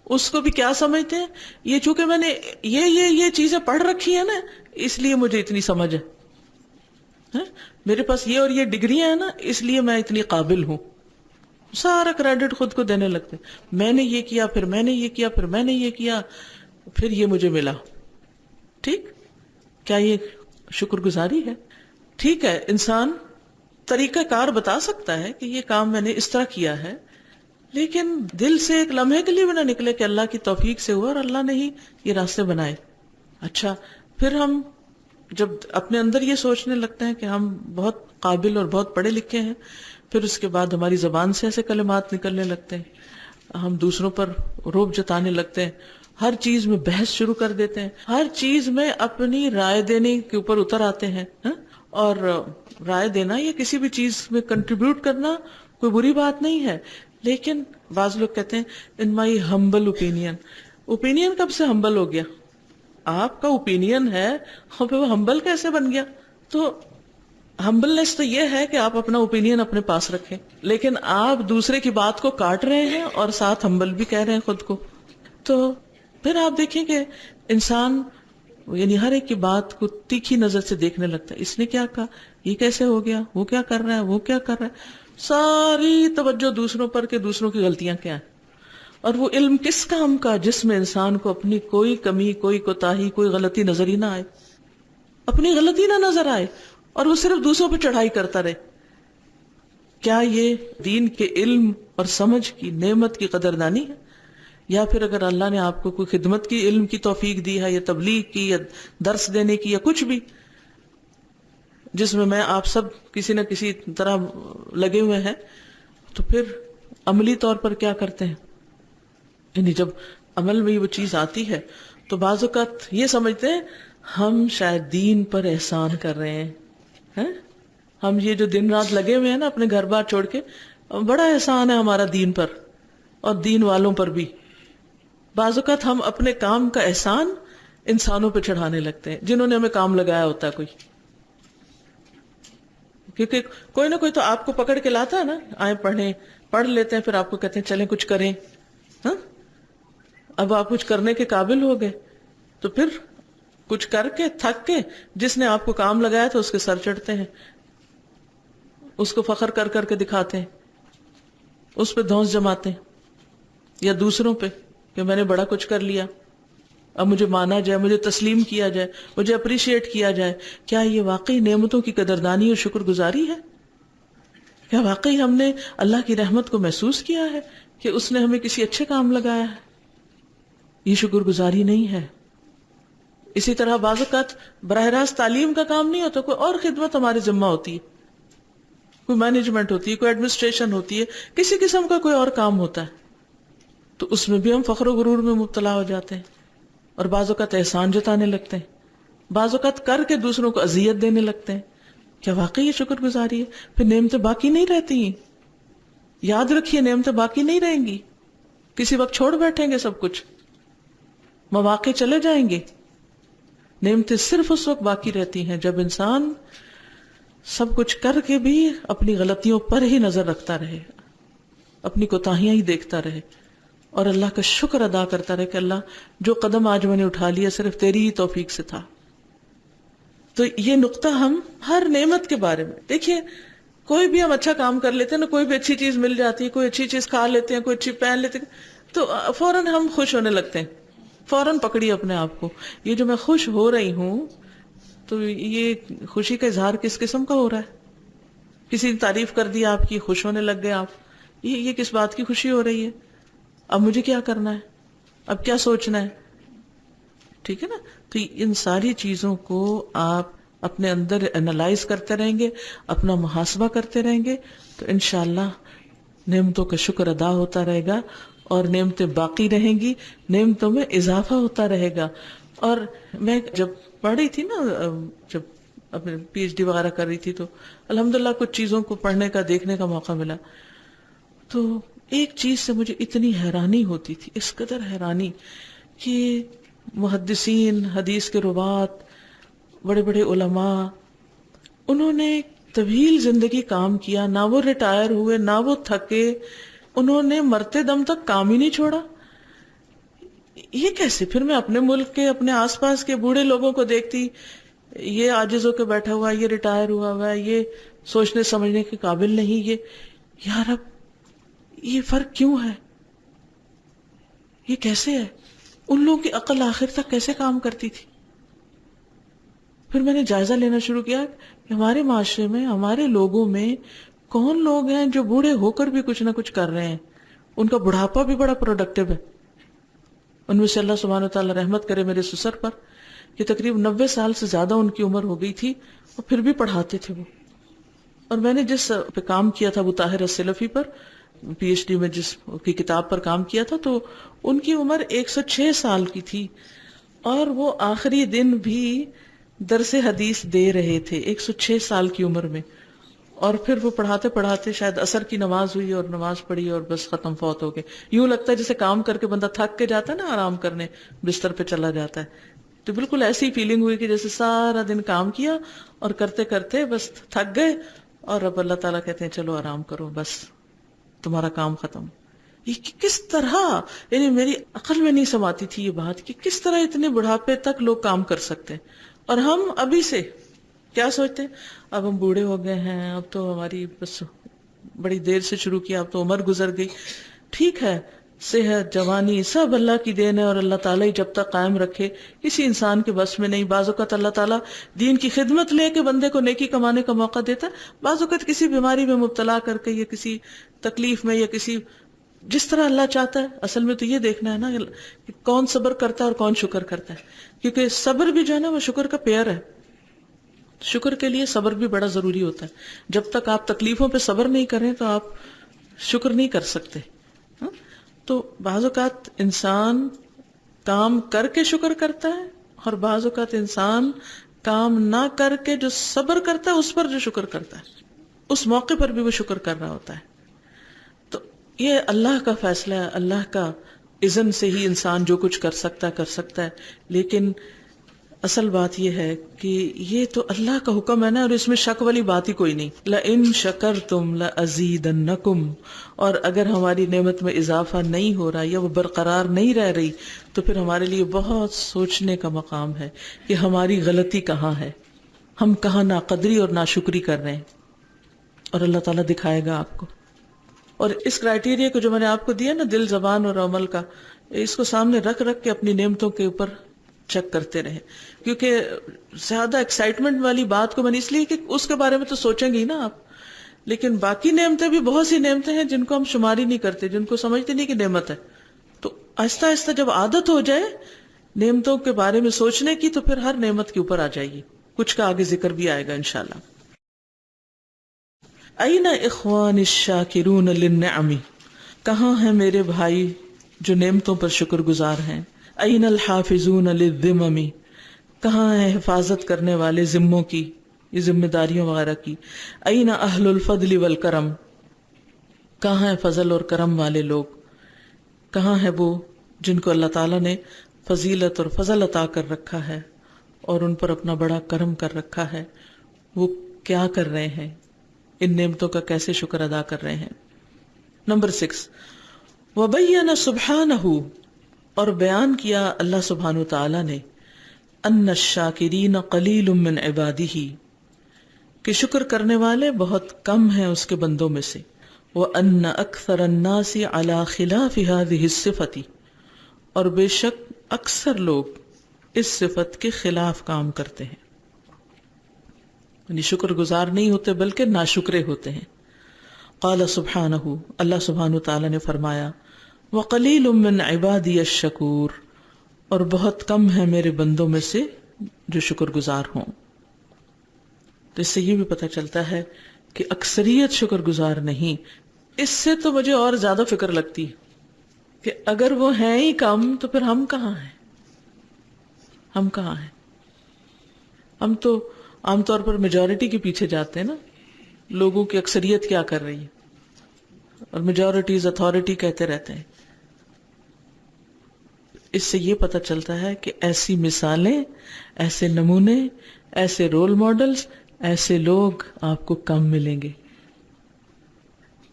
اس کو بھی کیا سمجھتے ہیں, یہ چونکہ میں نے یہ چیزیں پڑھ رکھی ہیں نا اس لیے مجھے اتنی سمجھ ہے, میرے پاس یہ اور یہ ڈگریاں ہیں نا اس لیے میں اتنی قابل ہوں. سارا کریڈٹ خود کو دینے لگتے, میں نے یہ کیا, پھر میں نے یہ کیا, پھر میں نے یہ کیا, پھر یہ مجھے ملا. ٹھیک, کیا یہ شکر گزاری ہے؟ ٹھیک ہے, انسان طریقہ کار بتا سکتا ہے کہ یہ کام میں نے اس طرح کیا ہے, لیکن دل سے ایک لمحے کے لیے بھی نہ نکلے کہ اللہ کی توفیق سے ہوا اور اللہ نے ہی یہ راستے بنائے. اچھا, پھر ہم جب اپنے اندر یہ سوچنے لگتے ہیں کہ ہم بہت قابل اور بہت پڑھے لکھے ہیں, پھر اس کے بعد ہماری زبان سے ایسے کلمات نکلنے لگتے ہیں, ہم دوسروں پر رعب جتانے لگتے ہیں, ہر چیز میں بحث شروع کر دیتے ہیں, ہر چیز میں اپنی رائے دینے کے اوپر اتر آتے ہیں. اور رائے دینا یا کسی بھی چیز میں کنٹریبیوٹ کرنا کوئی بری بات نہیں ہے, لیکن بعض لوگ کہتے ہیں ان مائی ہمبل اوپینین. اوپینین کب سے ہمبل ہو گیا؟ آپ کا اوپینین ہے اور پھر وہ ہمبل کیسے بن گیا؟ تو ہمبلنس تو یہ ہے کہ آپ اپنا اوپینین اپنے پاس رکھیں, لیکن آپ دوسرے کی بات کو کاٹ رہے ہیں اور ساتھ ہمبل بھی کہہ رہے ہیں خود کو. تو پھر آپ دیکھیں کہ انسان یعنی ہر ایک کی بات کو تیکھی نظر سے دیکھنے لگتا ہے, اس نے کیا کہا, یہ کیسے ہو گیا, وہ کیا کر رہا ہے, وہ کیا کر رہا ہے, ساری توجہ دوسروں پر کہ دوسروں کی غلطیاں کیا ہیں. اور وہ علم کس کام کا جس میں انسان کو اپنی کوئی کمی, کوئی کوتاہی, کوئی غلطی نظر ہی نہ آئے, اپنی غلطی نہ نظر آئے, اور وہ صرف دوسروں پہ چڑھائی کرتا رہے. کیا یہ دین کے علم اور سمجھ کی نعمت کی قدردانی ہے؟ یا پھر اگر اللہ نے آپ کو کوئی خدمت کی علم کی توفیق دی ہے, یا تبلیغ کی, یا درس دینے کی, یا کچھ بھی جس میں آپ سب کسی نہ کسی طرح لگے ہوئے ہیں, تو پھر عملی طور پر کیا کرتے ہیں؟ یعنی جب عمل میں وہ چیز آتی ہے تو بعض اوقات یہ سمجھتے ہیں ہم شاید دین پر احسان کر رہے ہیں. ہم یہ جو دن رات لگے ہوئے ہیں نا اپنے گھر بار چھوڑ کے, بڑا احسان ہے ہمارا دین پر اور دین والوں پر بھی. بعض اوقات ہم اپنے کام کا احسان انسانوں پہ چڑھانے لگتے ہیں جنہوں نے ہمیں کام لگایا ہوتا ہے کوئی, کیونکہ کوئی نہ کوئی تو آپ کو پکڑ کے لاتا ہے نا, آئے پڑھیں, پڑھ لیتے ہیں, پھر آپ کو کہتے ہیں چلیں کچھ کریں. اب آپ کچھ کرنے کے قابل ہو گئے تو پھر کچھ کر کے تھک کے جس نے آپ کو کام لگایا تھا اس کے سر چڑھتے ہیں, اس کو فخر کر کر کے دکھاتے ہیں, اس پہ دھونس جماتے ہیں, یا دوسروں پہ کہ میں نے بڑا کچھ کر لیا, اب مجھے مانا جائے, مجھے تسلیم کیا جائے, مجھے اپریشیٹ کیا جائے. کیا یہ واقعی نعمتوں کی قدردانی اور شکر گزاری ہے؟ کیا واقعی ہم نے اللہ کی رحمت کو محسوس کیا ہے کہ اس نے ہمیں کسی اچھے کام لگایا ہے؟ یہ شکر گزاری نہیں ہے. اسی طرح بعض اوقات براہ راست تعلیم کا کام نہیں ہوتا, کوئی اور خدمت ہمارے ذمہ ہوتی ہے, کوئی مینجمنٹ ہوتی ہے, کوئی ایڈمنسٹریشن ہوتی ہے, کسی قسم کا کوئی اور کام ہوتا ہے, تو اس میں بھی ہم فخر و غرور میں مبتلا ہو جاتے ہیں اور بعض اوقات احسان جتانے لگتے ہیں, بعض اوقات کر کے دوسروں کو اذیت دینے لگتے ہیں. کیا واقعی یہ شکر گزاری ہے؟ پھر نعمتیں باقی نہیں رہتی ہیں. یاد رکھیے نعمتیں باقی نہیں رہیں گی, کسی وقت چھوڑ بیٹھیں گے سب کچھ, مواقع چلے جائیں گے. نعمتیں صرف اس وقت باقی رہتی ہیں جب انسان سب کچھ کر کے بھی اپنی غلطیوں پر ہی نظر رکھتا رہے, اپنی کوتاہیاں ہی دیکھتا رہے, اور اللہ کا شکر ادا کرتا رہے کہ اللہ جو قدم آج میں نے اٹھا لیا صرف تیری ہی توفیق سے تھا. تو یہ نقطہ ہم ہر نعمت کے بارے میں دیکھیے, کوئی بھی ہم اچھا کام کر لیتے ہیں نا, کوئی بھی اچھی چیز مل جاتی ہے, کوئی اچھی چیز کھا لیتے ہیں, کوئی اچھی پہن لیتے ہیں, تو فوراً ہم خوش ہونے لگتے ہیں, فوراً پکڑیے اپنے آپ کو. یہ جو میں خوش ہو رہی ہوں, تو یہ خوشی کا اظہار کس قسم کا ہو رہا ہے؟ کسی نے تعریف کر دی آپ کی, خوش ہونے لگ گئے آپ, یہ کس بات کی خوشی ہو رہی ہے؟ اب مجھے کیا کرنا ہے, اب کیا سوچنا ہے؟ ٹھیک ہے نا. تو ان ساری چیزوں کو آپ اپنے اندر انالائز کرتے رہیں گے, اپنا محاسبہ کرتے رہیں گے, تو انشاءاللہ نعمتوں کا شکر ادا ہوتا رہے گا اور نعمتیں باقی رہیں گی, نعمتوں میں اضافہ ہوتا رہے گا. اور میں جب پڑھ رہی تھی نا, جب اپنے پی ایچ ڈی وغیرہ کر رہی تھی, تو الحمدللہ کچھ چیزوں کو پڑھنے کا, دیکھنے کا موقع ملا. تو ایک چیز سے مجھے اتنی حیرانی ہوتی تھی, اس قدر حیرانی, کہ محدثین, حدیث کے روات, بڑے بڑے علماء, انہوں نے طویل زندگی کام کیا, نہ وہ ریٹائر ہوئے, نہ وہ تھکے, انہوں نے مرتے دم تک کام ہی نہیں چھوڑا. یہ کیسے؟ پھر میں اپنے ملک کے, اپنے آس پاس کے بوڑھے لوگوں کو دیکھتی, یہ عاجز ہو کے بیٹھا ہوا ہے, یہ ریٹائر ہوا ہوا ہے, یہ سوچنے سمجھنے کے قابل نہیں, یار اب یہ فرق کیوں ہے؟ یہ کیسے ہے؟ ان لوگوں کی عقل آخر تک کیسے کام کرتی تھی؟ پھر میں نے جائزہ لینا شروع کیا کہ ہمارے معاشرے میں, ہمارے لوگوں میں کون لوگ ہیں جو بوڑھے ہو کر بھی کچھ نہ کچھ کر رہے ہیں, ان کا بڑھاپا بھی بڑا پروڈکٹیو ہے. ان میں سے اللہ سبحانہ و تعالیٰ رحمت کرے میرے سسر پر, کہ تقریباً 90 سال سے زیادہ ان کی عمر ہو گئی تھی, اور پھر بھی پڑھاتے تھے وہ. اور میں نے جس پہ کام کیا تھا, ابو طاہر السلفی پر, پی ایچ ڈی میں جس کی کتاب پر کام کیا تھا, تو ان کی عمر 106 سال کی تھی, اور وہ آخری دن بھی درس حدیث دے رہے تھے 106 سال کی عمر میں. اور پھر وہ پڑھاتے پڑھاتے شاید عصر کی نماز ہوئی, اور نماز پڑھی, اور بس ختم, فوت ہو گئے. یوں لگتا ہے جیسے کام کر کے بندہ تھک کے جاتا ہے نا, آرام کرنے بستر پہ چلا جاتا ہے, تو بالکل ایسی فیلنگ ہوئی کہ جیسے سارا دن کام کیا اور کرتے کرتے بس تھک گئے, اور اب اللہ تعالیٰ کہتے ہیں چلو آرام کرو, بس تمہارا کام ختم. یہ کس طرح, یعنی میری عقل میں نہیں سماتی تھی یہ بات کہ کس طرح اتنے بڑھاپے تک لوگ کام کر سکتے ہیں. اور ہم ابھی سے کیا سوچتے ہیں, اب ہم بوڑھے ہو گئے ہیں, اب تو ہماری بس بڑی دیر سے شروع کیا, اب تو عمر گزر گئی. ٹھیک ہے, صحت, جوانی سب اللہ کی دین ہے, اور اللہ تعالیٰ ہی جب تک قائم رکھے, کسی انسان کے بس میں نہیں. بعض اوقات اللہ تعالیٰ دین کی خدمت لے کے بندے کو نیکی کمانے کا موقع دیتا ہے, بعض اوقات کسی بیماری میں مبتلا کر کے, یا کسی تکلیف میں, یا کسی جس طرح اللہ چاہتا ہے. اصل میں تو یہ دیکھنا ہے نا کہ کون صبر کرتا ہے اور کون شکر کرتا ہے, کیونکہ صبر بھی جو ہے نا وہ شکر کا پیئر ہے. شکر کے لیے صبر بھی بڑا ضروری ہوتا ہے. جب تک آپ تکلیفوں پہ صبر نہیں کریں تو آپ شکر نہیں کر سکتے. تو بعض اوقات انسان کام کر کے شکر کرتا ہے, اور بعض اوقات انسان کام نہ کر کے جو صبر کرتا ہے اس پر جو شکر کرتا ہے, اس موقع پر بھی وہ شکر کر رہا ہوتا ہے. تو یہ اللہ کا فیصلہ ہے, اللہ کا اذن سے ہی انسان جو کچھ کر سکتا ہے. لیکن اصل بات یہ ہے کہ یہ تو اللہ کا حکم ہے نا, اور اس میں شک والی بات ہی کوئی نہیں. لَإِن شَكَرْتُمْ لَأَزِيدَنَّكُمْ, اور اگر ہماری نعمت میں اضافہ نہیں ہو رہا یا وہ برقرار نہیں رہ رہی, تو پھر ہمارے لیے بہت سوچنے کا مقام ہے کہ ہماری غلطی کہاں ہے, ہم کہاں ناقدری اور ناشکری کر رہے ہیں. اور اللہ تعالیٰ دکھائے گا آپ کو. اور اس کرائٹیریا کو جو میں نے آپ کو دیا نا, دل, زبان اور عمل کا, اس کو سامنے رکھ کے اپنی نعمتوں کے اوپر چیک کرتے رہیں. کیونکہ زیادہ ایکسائٹمنٹ والی بات کو میں نے اس لیے کہ اس کے بارے میں تو سوچیں گے ہی نا آپ, لیکن باقی نعمتیں بھی بہت سی نعمتیں ہیں جن کو ہم شمار ہی نہیں کرتے, جن کو سمجھتے نہیں کہ نعمت ہے. تو آہستہ آہستہ جب عادت ہو جائے نعمتوں کے بارے میں سوچنے کی, تو پھر ہر نعمت کے اوپر آ جائے گی. کچھ کا آگے ذکر بھی آئے گا انشاءاللہ. این اخوان الشاکرون للنعم, کہاں ہیں میرے بھائی جو نعمتوں پر شکر گزار ہیں. این الحافظون للذمم, کہاں ہیں حفاظت کرنے والے ذموں کی, یہ ذمہ داریوں وغیرہ کی. این اہل الفضل والکرم, کہاں ہیں فضل اور کرم والے لوگ, کہاں ہے وہ جن کو اللہ تعالیٰ نے فضیلت اور فضل عطا کر رکھا ہے اور ان پر اپنا بڑا کرم کر رکھا ہے, وہ کیا کر رہے ہیں, ان نعمتوں کا کیسے شکر ادا کر رہے ہیں. نمبر 6, وبین سبحانہ, اور بیان کیا اللہ سبحانہ تعالیٰ نے, ان الشاکرین قلیل من عبادہ, کہ شکر کرنے والے بہت کم ہیں اس کے بندوں میں سے، وَأَنَّ أَكْثَرَ النَّاسِ عَلَى خِلَافِ هَذِهِ الصِّفَةِ، اور بے شک اکثر لوگ اس صفت کے خلاف کام کرتے ہیں، یعنی شکر گزار نہیں ہوتے بلکہ ناشکرے ہوتے ہیں۔ قال سبحانہ، اللہ سبحانہ تعالیٰ نے فرمایا، وَقَلِيلٌ مِّنْ عِبَادِيَ الشَّكُورُ، اور بہت کم ہے میرے بندوں میں سے جو شکر گزار ہوں۔ تو اس سے یہ بھی پتہ چلتا ہے کہ اکثریت شکر گزار نہیں۔ اس سے تو مجھے اور زیادہ فکر لگتی ہے کہ اگر وہ ہیں ہی کم تو پھر ہم کہاں ہیں؟ ہم کہاں ہیں؟ ہم تو عام طور پر میجورٹی کے پیچھے جاتے ہیں نا، لوگوں کی اکثریت کیا کر رہی ہے، اور میجورٹی از اتھارٹی کہتے رہتے ہیں۔ اس سے یہ پتہ چلتا ہے کہ ایسی مثالیں، ایسے نمونے، ایسے رول ماڈلز، ایسے لوگ آپ کو کم ملیں گے۔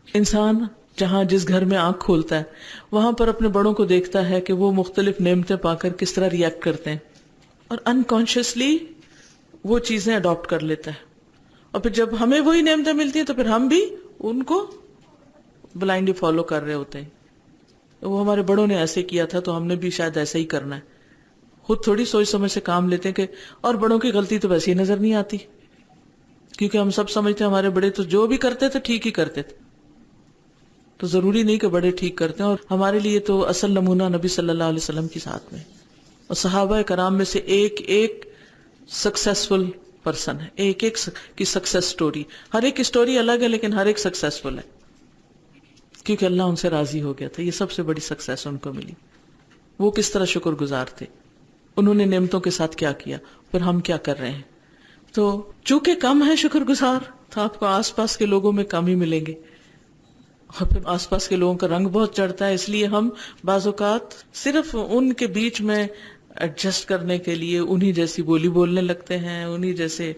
انسان جہاں جس گھر میں آنکھ کھولتا ہے وہاں پر اپنے بڑوں کو دیکھتا ہے کہ وہ مختلف نعمتیں پا کر کس طرح ریئیکٹ کرتے ہیں، اور انکانشیسلی وہ چیزیں اڈاپٹ کر لیتا ہے، اور پھر جب ہمیں وہی نعمتیں ملتی ہیں تو پھر ہم بھی ان کو بلائنڈلی فالو کر رہے ہوتے ہیں۔ وہ ہمارے بڑوں نے ایسے کیا تھا تو ہم نے بھی شاید ایسے ہی کرنا ہے، خود تھوڑی سوچ سمجھ سے کام لیتے ہیں کہ، اور بڑوں کی غلطی تو ویسے ہی نظر نہیں آتی، کیونکہ ہم سب سمجھتے ہیں ہمارے بڑے تو جو بھی کرتے تھے ٹھیک ہی کرتے تھے، تو ضروری نہیں کہ بڑے ٹھیک کرتے ہیں۔ اور ہمارے لیے تو اصل نمونہ نبی صلی اللہ علیہ وسلم کی ساتھ میں، اور صحابہ کرام میں سے ایک ایک سکسیسفل پرسن ہے، ایک ایک کی سکسیس سٹوری، ہر ایک کی سٹوری الگ ہے لیکن ہر ایک سکسیسفل ہے، کیونکہ اللہ ان سے راضی ہو گیا تھا۔ یہ سب سے بڑی سکسیس ان کو ملی۔ وہ کس طرح شکر گزار تھے، انہوں نے نعمتوں کے ساتھ کیا کیا، پھر ہم کیا کر رہے ہیں۔ تو چونکہ کم ہے شکر گزار تو آپ کو آس پاس کے لوگوں میں کم ہی ملیں گے، اور پھر آس پاس کے لوگوں کا رنگ بہت چڑھتا ہے، اس لیے ہم بعض اوقات صرف ان کے بیچ میں ایڈجسٹ کرنے کے لیے انہی جیسی بولی بولنے لگتے ہیں، انہی جیسے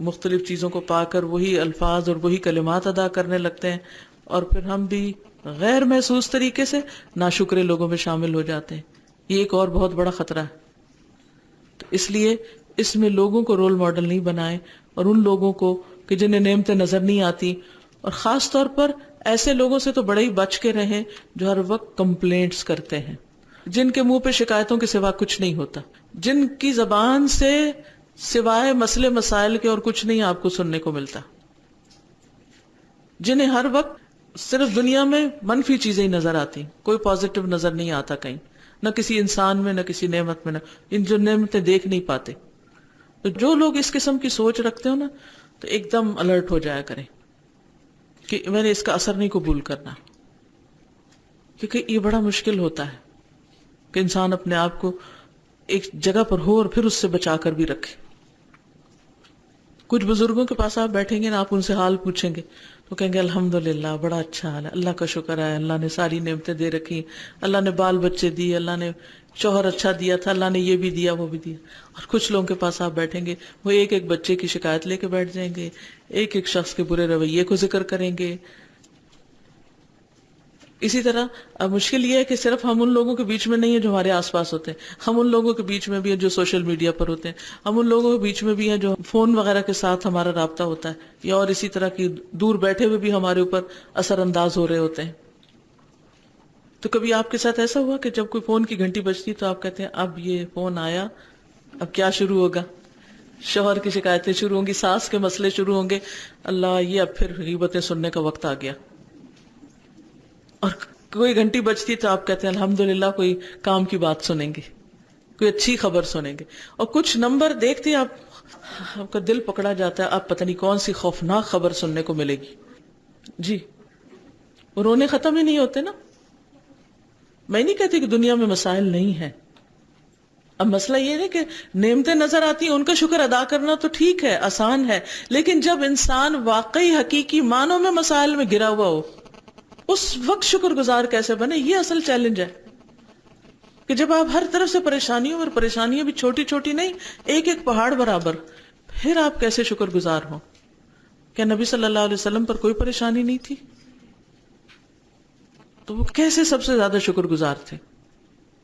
مختلف چیزوں کو پا کر وہی الفاظ اور وہی کلمات ادا کرنے لگتے ہیں، اور پھر ہم بھی غیر محسوس طریقے سے ناشکرے لوگوں میں شامل ہو جاتے ہیں۔ یہ ایک اور بہت بڑا خطرہ ہے۔ تو اس لیے اس میں لوگوں کو رول ماڈل نہیں بنائیں، اور ان لوگوں کو کہ جنہیں نعمتیں نظر نہیں آتی، اور خاص طور پر ایسے لوگوں سے تو بڑے ہی بچ کے رہیں جو ہر وقت کمپلینٹس کرتے ہیں، جن کے منہ پہ شکایتوں کے سوا کچھ نہیں ہوتا، جن کی زبان سے سوائے مسئلے مسائل کے اور کچھ نہیں آپ کو سننے کو ملتا، جنہیں ہر وقت صرف دنیا میں منفی چیزیں ہی نظر آتی، کوئی پازیٹو نظر نہیں آتا کہیں، نہ کسی انسان میں، نہ کسی نعمت میں، نہ ان جو نعمتیں دیکھ نہیں پاتے۔ تو جو لوگ اس قسم کی سوچ رکھتے ہو نا، تو ایک دم الرٹ ہو جایا کریں کہ میں نے اس کا اثر نہیں قبول کرنا، کیونکہ یہ بڑا مشکل ہوتا ہے کہ انسان اپنے آپ کو ایک جگہ پر ہو اور پھر اس سے بچا کر بھی رکھے۔ کچھ بزرگوں کے پاس آپ بیٹھیں گے نا، آپ ان سے حال پوچھیں گے تو کہیں گے الحمدللہ، بڑا اچھا حال ہے، اللہ کا شکر ہے، اللہ نے ساری نعمتیں دے رکھی، اللہ نے بال بچے دیے، اللہ نے شوہر اچھا دیا تھا، اللہ نے یہ بھی دیا وہ بھی دیا۔ اور کچھ لوگوں کے پاس آپ بیٹھیں گے، وہ ایک ایک بچے کی شکایت لے کے بیٹھ جائیں گے، ایک ایک شخص کے برے رویے کو ذکر کریں گے۔ اسی طرح اب مشکل یہ ہے کہ صرف ہم ان لوگوں کے بیچ میں نہیں ہیں جو ہمارے آس پاس ہوتے ہیں، ہم ان لوگوں کے بیچ میں بھی ہیں جو سوشل میڈیا پر ہوتے ہیں، ہم ان لوگوں کے بیچ میں بھی ہیں جو فون وغیرہ کے ساتھ ہمارا رابطہ ہوتا ہے، یا اور اسی طرح کی دور بیٹھے ہوئے بھی ہمارے اوپر اثر انداز ہو رہے ہوتے ہیں۔ تو کبھی آپ کے ساتھ ایسا ہوا کہ جب کوئی فون کی گھنٹی بجتی تو آپ کہتے ہیں اب یہ فون آیا، اب کیا شروع ہوگا؟ شوہر کی شکایتیں شروع ہوں گی، ساس کے مسئلے شروع ہوں گے، اللہ یہ اب پھر غیبتیں سننے کا وقت آ گیا۔ اور کوئی گھنٹی بجتی تو آپ کہتے ہیں الحمدللہ کوئی کام کی بات سنیں گے، کوئی اچھی خبر سنیں گے۔ اور کچھ نمبر دیکھتے آپ کا دل پکڑا جاتا ہے، آپ پتہ نہیں کون سی خوفناک خبر سننے کو ملے گی۔ جی، وہ رونے ختم ہی نہیں ہوتے نا۔ میں نہیں کہتی کہ دنیا میں مسائل نہیں ہیں، اب مسئلہ یہ ہے کہ نعمتیں نظر آتی ہیں، ان کا شکر ادا کرنا تو ٹھیک ہے، آسان ہے، لیکن جب انسان واقعی حقیقی معنوں میں مسائل میں گرا ہوا ہو، اس وقت شکر گزار کیسے بنے؟ یہ اصل چیلنج ہے کہ جب آپ ہر طرف سے پریشانیوں اور پریشانیاں بھی چھوٹی چھوٹی نہیں، ایک ایک پہاڑ برابر، پھر آپ کیسے شکر گزار ہوں؟ کیا نبی صلی اللہ علیہ وسلم پر کوئی پریشانی نہیں تھی؟ تو وہ کیسے سب سے زیادہ شکر گزار تھے؟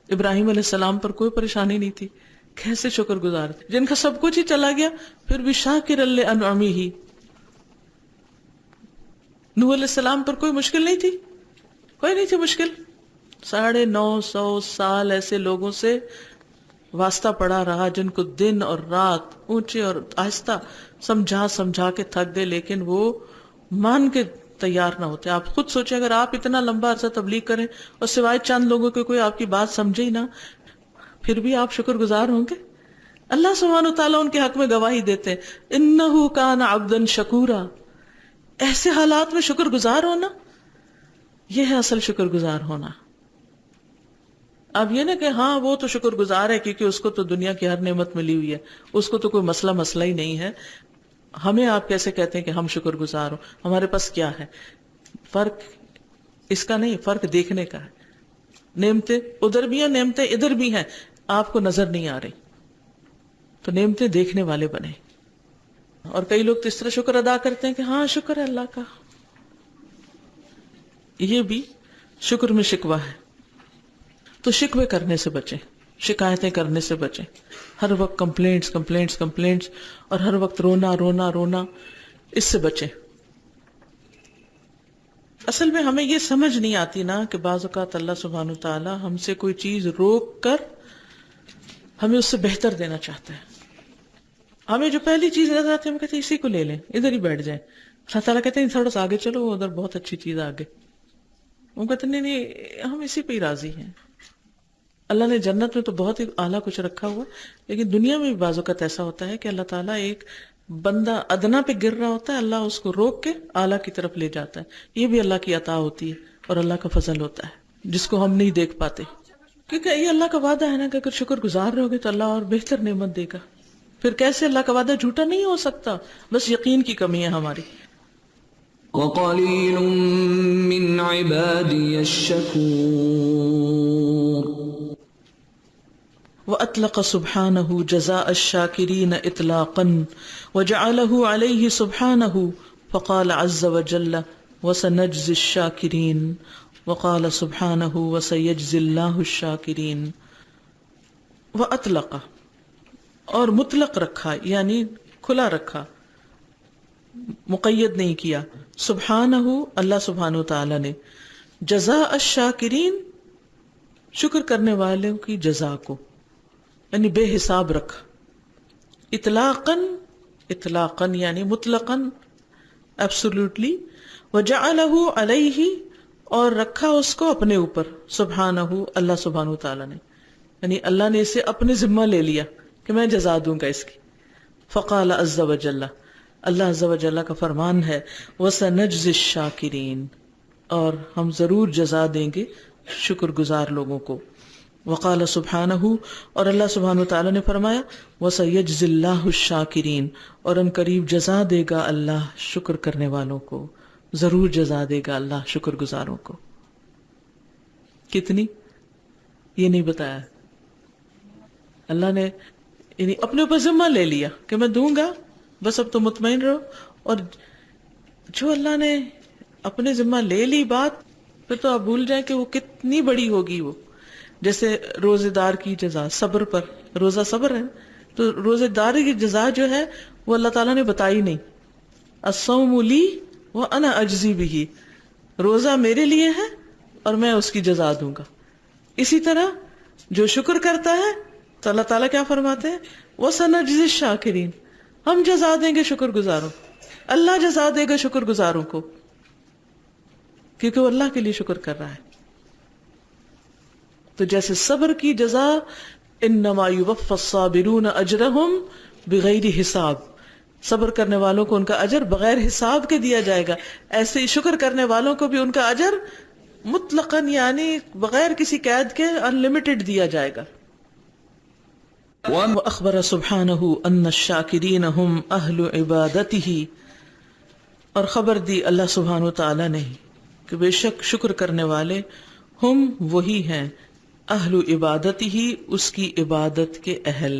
ابراہیم علیہ السلام پر کوئی پریشانی نہیں تھی، کیسے شکر گزار تھے؟ جن کا سب کچھ ہی چلا گیا پھر بھی شاکر لانعمہ، نوح علیہ السلام پر کوئی مشکل نہیں تھی، کوئی نہیں تھی مشکل. 950 سال ایسے لوگوں سے واسطہ پڑا رہا جن کو دن اور رات اونچے اور آہستہ سمجھا کے تھک گئے، لیکن وہ مان کے تیار نہ ہوتے. آپ خود سوچیں اگر آپ اتنا لمبا عرصہ تبلیغ کریں اور سوائے چند لوگوں کے کوئی آپ کی بات سمجھے ہی نہ، پھر بھی آپ شکر گزار ہوں گے؟ اللہ سبحانہ وتعالیٰ ان کے حق میں گواہی دیتے ہیں انہ کان عبدا شکورا. ایسے حالات میں شکر گزار ہونا، یہ ہے اصل شکر گزار ہونا. اب یہ نہ کہ ہاں وہ تو شکر گزار ہے کیونکہ اس کو تو دنیا کی ہر نعمت ملی ہوئی ہے، اس کو تو کوئی مسئلہ ہی نہیں ہے. ہمیں آپ کیسے کہتے ہیں کہ ہم شکر گزار ہوں؟ ہمارے پاس کیا ہے؟ فرق اس کا نہیں، فرق دیکھنے کا ہے. نعمتیں ادھر بھی ہیں، نعمتیں ادھر بھی ہیں، آپ کو نظر نہیں آ رہی، تو نعمتیں دیکھنے والے بنے. اور کئی لوگ تو اس طرح شکر ادا کرتے ہیں کہ ہاں شکر ہے اللہ کا. یہ بھی شکر میں شکوہ ہے. تو شکوے کرنے سے بچیں، شکایتیں کرنے سے بچیں. ہر وقت کمپلینٹس اور ہر وقت رونا، اس سے بچیں. اصل میں ہمیں یہ سمجھ نہیں آتی نا کہ بعض اوقات اللہ سبحانہ وتعالی ہم سے کوئی چیز روک کر ہمیں اس سے بہتر دینا چاہتا ہے. ہمیں جو پہلی چیز نظر آتی ہے ہم کہتے ہیں اسی کو لے لیں، ادھر ہی بیٹھ جائیں. اللہ تعالیٰ کہتے ہیں تھوڑا سا آگے چلو، وہ ادھر بہت اچھی چیز آگے. وہ کہتے ہیں نہیں ہم اسی پہ ہی راضی ہیں. اللہ نے جنت میں تو بہت ہی اعلیٰ کچھ رکھا ہوا، لیکن دنیا میں بھی بعض اوقات ایسا ہوتا ہے کہ اللہ تعالیٰ ایک بندہ ادنا پہ گر رہا ہوتا ہے، اللہ اس کو روک کے اعلیٰ کی طرف لے جاتا ہے. یہ بھی اللہ کی عطا ہوتی ہے اور اللہ کا فضل ہوتا ہے جس کو ہم نہیں دیکھ پاتے. کیونکہ یہ اللہ کا وعدہ ہے نا کہ اگر شکر گزار رہو گے تو اللہ اور بہتر نعمت دے گا. پھر کیسے اللہ کا وعدہ جھوٹا نہیں ہو سکتا؟ بس یقین کی کمی ہے ہماری. وَقَلِيلٌ مِّنْ عِبَادِيَ الشَّكُورُ. وَأَطْلَقَ سُبْحَانَهُ جَزَاءَ الشَّاكِرِينَ إِطْلَاقًا وَجَعَلَهُ عَلَيْهِ سُبْحَانَهُ فَقَالَ عَزَّ وَجَلَّ وَسَنَجْزِي الشَّاكِرِينَ وَقَالَ سُبْحَانَهُ وَسَيَجْزِي اللَّهُ الشَّاكِرِينَ. وَأَطْلَقَ اور مطلق رکھا یعنی کھلا رکھا، مقید نہیں کیا. سبحانہ اللہ سبحانہ تعالی نے، جزاء الشاکرین شکر کرنے والوں کی جزا کو یعنی بے حساب رکھا. اطلاقاً یعنی مطلقاً ایبسولوٹلی. وجعلہ علیہ اور رکھا اس کو اپنے اوپر. سبحانہ اللہ سبحانہ تعالی نے، یعنی اللہ نے اسے اپنے ذمہ لے لیا کہ میں جزا دوں گا اس کی. فقال عز وجل اللہ عز وجل کا فرمان ہے وَسَنَجْزِي الشَّاكِرِينَ اور ہم ضرور جزا دیں گے شکر گزار لوگوں کو. وقال سبحانہ اور اللہ سبحانہ وتعالی نے فرمایا وَسَيَجْزِي اللَّهُ الشَّاكِرِينَ اور ان قریب جزا دے گا اللہ شکر کرنے والوں کو، ضرور جزا دے گا اللہ شکر گزاروں کو. کتنی یہ نہیں بتایا، اللہ نے یعنی اپنے اوپر ذمہ لے لیا کہ میں دوں گا، بس اب تو مطمئن رہو. اور جو اللہ نے اپنے ذمہ لے لی بات، پھر تو آپ بھول جائیں کہ وہ کتنی بڑی ہوگی. وہ جیسے روزے دار کی جزا صبر پر، روزہ صبر ہے تو روزے دار کی جزا جو ہے وہ اللہ تعالیٰ نے بتائی نہیں. الصوم لی وانا اجزی بہ، روزہ میرے لیے ہے اور میں اس کی جزا دوں گا. اسی طرح جو شکر کرتا ہے تو اللہ تعالیٰ کیا فرماتے ہیں وَسَنَجْزِي الشَّاكِرِينَ ہم جزا دیں گے شکر گزاروں. اللہ جزا دے گا شکر گزاروں کو کیونکہ وہ اللہ کے لیے شکر کر رہا ہے. تو جیسے صبر کی جزا انما یوفی الصابرون اجرہم بغیر حساب، صبر کرنے والوں کو ان کا اجر بغیر حساب کے دیا جائے گا، ایسے ہی شکر کرنے والوں کو بھی ان کا اجر مطلقاً یعنی بغیر کسی قید کے انلمیٹڈ دیا جائے گا. وَأَخْبَرَ سُبْحَانَهُ أَنَّ الشَّاكِرِينَ هُمْ أَهْلُ عِبَادَتِهِ اور خبر دی اللہ سبحانہ تعالی نے کہ بے شک شکر کرنے والے ہم وہی ہیں اہل عبادتہ اس کی عبادت کے اہل،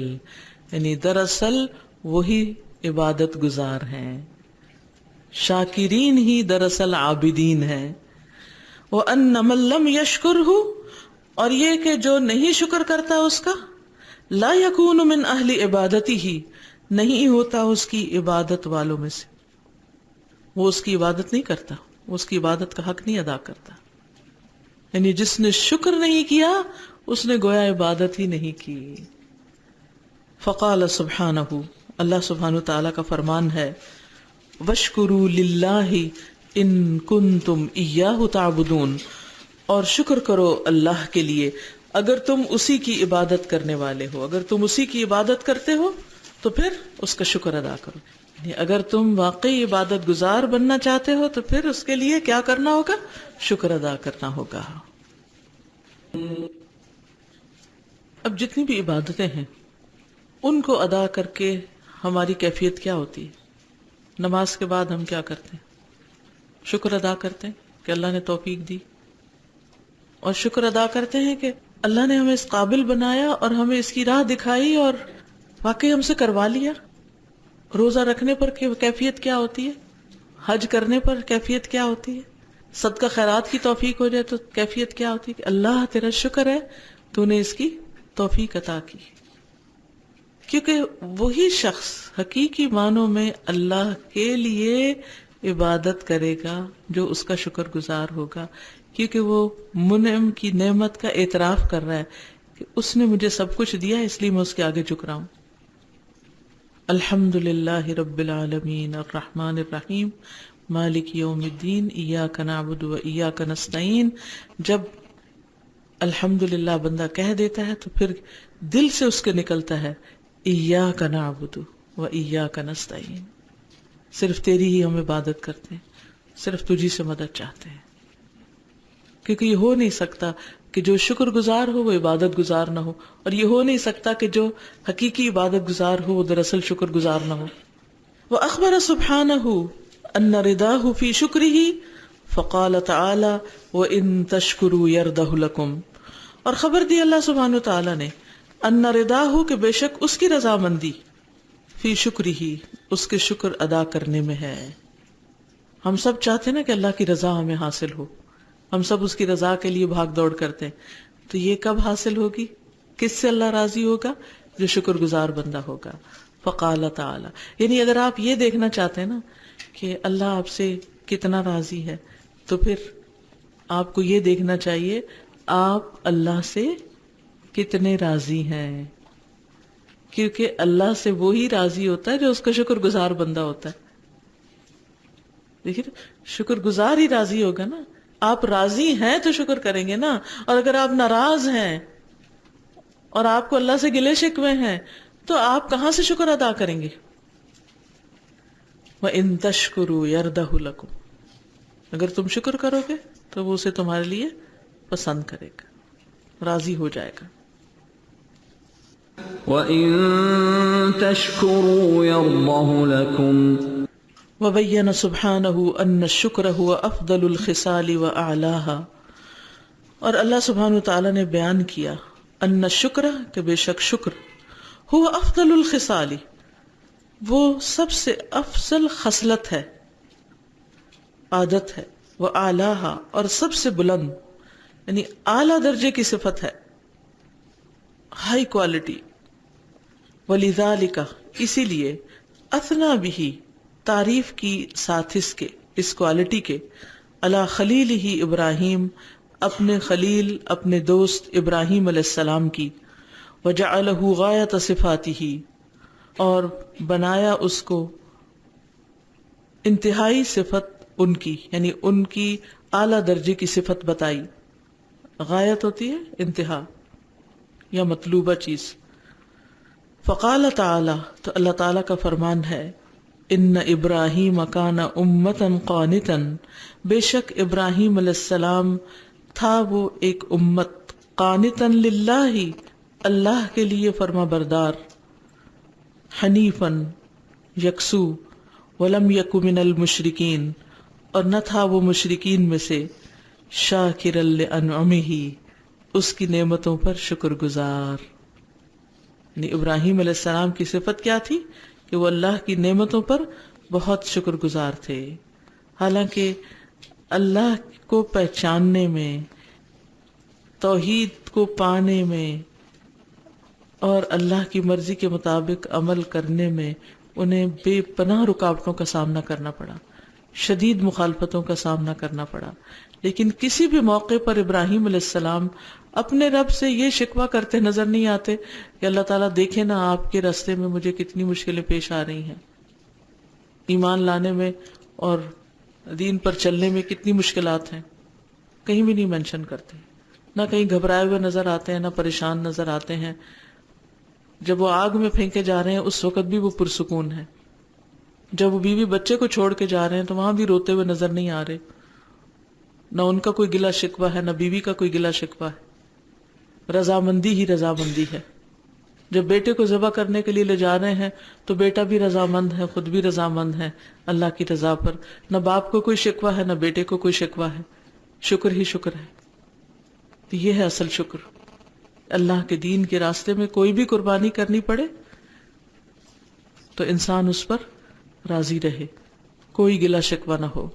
یعنی دراصل وہی عبادت گزار ہیں. شاکرین ہی دراصل عابدین ہیں. وَأَنَّ مَن لَّمْ يَشْكُرْهُ اور یہ کہ جو نہیں شکر کرتا اس کا لا یکون من اہل عبادتہ نہیں ہوتا اس کی عبادت والوں میں سے، وہ اس کی عبادت نہیں کرتا. وہ اس کی عبادت کا حق نہیں ادا کرتا. یعنی جس نے شکر نہیں کیا اس نے گویا عبادت ہی نہیں کی. فقال سبحانہ، اللہ سبحانہ تعالیٰ کا فرمان ہے، وَاشْكُرُوا لِلَّهِ إِن كُنتُمْ إِيَّاهُ تَعْبُدُونَ، اور شکر کرو اللہ کے لیے اگر تم اسی کی عبادت کرنے والے ہو. اگر تم اسی کی عبادت کرتے ہو تو پھر اس کا شکر ادا کرو. یعنی اگر تم واقعی عبادت گزار بننا چاہتے ہو تو پھر اس کے لیے کیا کرنا ہوگا؟ شکر ادا کرنا ہوگا. اب جتنی بھی عبادتیں ہیں ان کو ادا کر کے ہماری کیفیت کیا ہوتی ہے؟ نماز کے بعد ہم کیا کرتے ہیں؟ شکر ادا کرتے ہیں کہ اللہ نے توفیق دی، اور شکر ادا کرتے ہیں کہ اللہ نے ہمیں اس قابل بنایا اور ہمیں اس کی راہ دکھائی اور واقعی ہم سے کروا لیا. روزہ رکھنے پر کیفیت کیا ہوتی ہے؟ حج کرنے پر کیفیت کیا ہوتی ہے؟ صدقہ خیرات کی توفیق ہو جائے تو کیفیت کیا ہوتی ہے کہ اللہ تیرا شکر ہے تو نے اس کی توفیق عطا کی. کیونکہ وہی شخص حقیقی معنوں میں اللہ کے لیے عبادت کرے گا جو اس کا شکر گزار ہوگا، کیونکہ وہ منعم کی نعمت کا اعتراف کر رہا ہے کہ اس نے مجھے سب کچھ دیا اس لیے میں اس کے آگے جھک رہا ہوں. الحمد للہ رب العالمین الرحمن الرحیم مالک یوم الدین ایاک نعبد و ایاک نستعین. جب الحمد للہ بندہ کہہ دیتا ہے تو پھر دل سے اس کے نکلتا ہے ایاک نعبد و ایاک نستعین، صرف تیری ہی ہم عبادت کرتے ہیں، صرف تجھی سے مدد چاہتے ہیں. کیونکہ یہ ہو نہیں سکتا کہ جو شکر گزار ہو وہ عبادت گزار نہ ہو، اور یہ ہو نہیں سکتا کہ جو حقیقی عبادت گزار ہو وہ دراصل شکر گزار نہ ہو. وَأَخْبَرَ سُبْحَانَهُ أَنَّ رِضَاهُ فِي شُكْرِهِ فَقَالَ تَعَالَى وَإِن تَشْكُرُوا يَرْضَهُ لَكُمْ، اور خبر دی اللہ سبحانہ تعالیٰ نے ان رضاہ کہ بے شک اس کی رضامندی فی شکرہ اس کے شکر ادا کرنے میں ہے. ہم سب چاہتے ہیں نا کہ اللہ کی رضا ہمیں حاصل ہو، ہم سب اس کی رضا کے لیے بھاگ دوڑ کرتے ہیں. تو یہ کب حاصل ہوگی؟ کس سے اللہ راضی ہوگا؟ جو شکر گزار بندہ ہوگا. فقال تعالی، یعنی اگر آپ یہ دیکھنا چاہتے ہیں نا کہ اللہ آپ سے کتنا راضی ہے تو پھر آپ کو یہ دیکھنا چاہیے آپ اللہ سے کتنے راضی ہیں، کیونکہ اللہ سے وہی راضی ہوتا ہے جو اس کا شکر گزار بندہ ہوتا ہے. دیکھیے شکر گزار ہی راضی ہوگا نا. آپ راضی ہیں تو شکر کریں گے نا، اور اگر آپ ناراض ہیں اور آپ کو اللہ سے گلے شکوے ہیں تو آپ کہاں سے شکر ادا کریں گے؟ وَإِن تَشْكُرُوا يَرْضَهُ لَكُمْ، اگر تم شکر کرو گے تو وہ اسے تمہارے لیے پسند کرے گا، راضی ہو جائے گا. وَإِن تَشْكُرُوا يَرْضَهُ لَكُمْ. وبین سبحانہ ان الشکر هو افضل الخصال واعلاها، اور اللہ سبحانہ تعالی نے بیان کیا ان الشکر کہ بے شک شکر هو افضل الخصال وہ سب سے افضل خصلت ہے، عادت ہے، واعلاها اور سب سے بلند، یعنی اعلی درجے کی صفت ہے، ہائی کوالٹی. ولذالک اسی لیے اثنا بھی تعریف کی ساتھ اس کوالٹی کے علی خلیل ہی ابراہیم اپنے خلیل اپنے دوست ابراہیم علیہ السلام کی، وجعلہ غایۃ صفاتہ اور بنایا اس کو انتہائی صفت ان کی، یعنی ان کی اعلی درجے کی صفت بتائی. غایت ہوتی ہے انتہا یا مطلوبہ چیز. فقال تعالی تو اللہ تعالی کا فرمان ہے ان ابراہیم کان امتا قانتا بے شک ابراہیم علیہ السلام تھا وہ ایک امت، قانتا للہ اللہ کے لیے فرما بردار، حنیفا یکسو، ولم یک من المشرکین اور نہ تھا وہ مشرکین میں سے، شاکرا لانعمہ اس کی نعمتوں پر شکر گزار. یعنی ابراہیم علیہ السلام کی صفت کیا تھی کہ وہ اللہ کی نعمتوں پر بہت شکر گزار تھے. حالانکہ اللہ کو پہچاننے میں، توحید کو پانے میں اور اللہ کی مرضی کے مطابق عمل کرنے میں انہیں بے پناہ رکاوٹوں کا سامنا کرنا پڑا. شدید مخالفتوں کا سامنا کرنا پڑا، لیکن کسی بھی موقع پر ابراہیم علیہ السلام اپنے رب سے یہ شکوہ کرتے نظر نہیں آتے کہ اللہ تعالیٰ دیکھے نا آپ کے راستے میں مجھے کتنی مشکلیں پیش آ رہی ہیں، ایمان لانے میں اور دین پر چلنے میں کتنی مشکلات ہیں، کہیں بھی نہیں مینشن کرتے، نہ کہیں گھبرائے ہوئے نظر آتے ہیں، نہ پریشان نظر آتے ہیں۔ جب وہ آگ میں پھینکے جا رہے ہیں اس وقت بھی وہ پرسکون ہے، جب وہ بیوی بچے کو چھوڑ کے جا رہے ہیں تو وہاں بھی روتے ہوئے نظر نہیں آ رہے، نہ ان کا کوئی گلہ شکوہ ہے، نہ بیوی کا کوئی گلہ شکوہ ہے، رضامندی ہی رضامندی ہے۔ جب بیٹے کو ذبح کرنے کے لیے لے جا رہے ہیں تو بیٹا بھی رضامند ہے، خود بھی رضامند ہے اللہ کی رضا پر، نہ باپ کو کوئی شکوہ ہے نہ بیٹے کو کوئی شکوہ ہے، شکر ہی شکر ہے۔ تو یہ ہے اصل شکر، اللہ کے دین کے راستے میں کوئی بھی قربانی کرنی پڑے تو انسان اس پر راضی رہے، کوئی گلہ شکوہ نہ ہو۔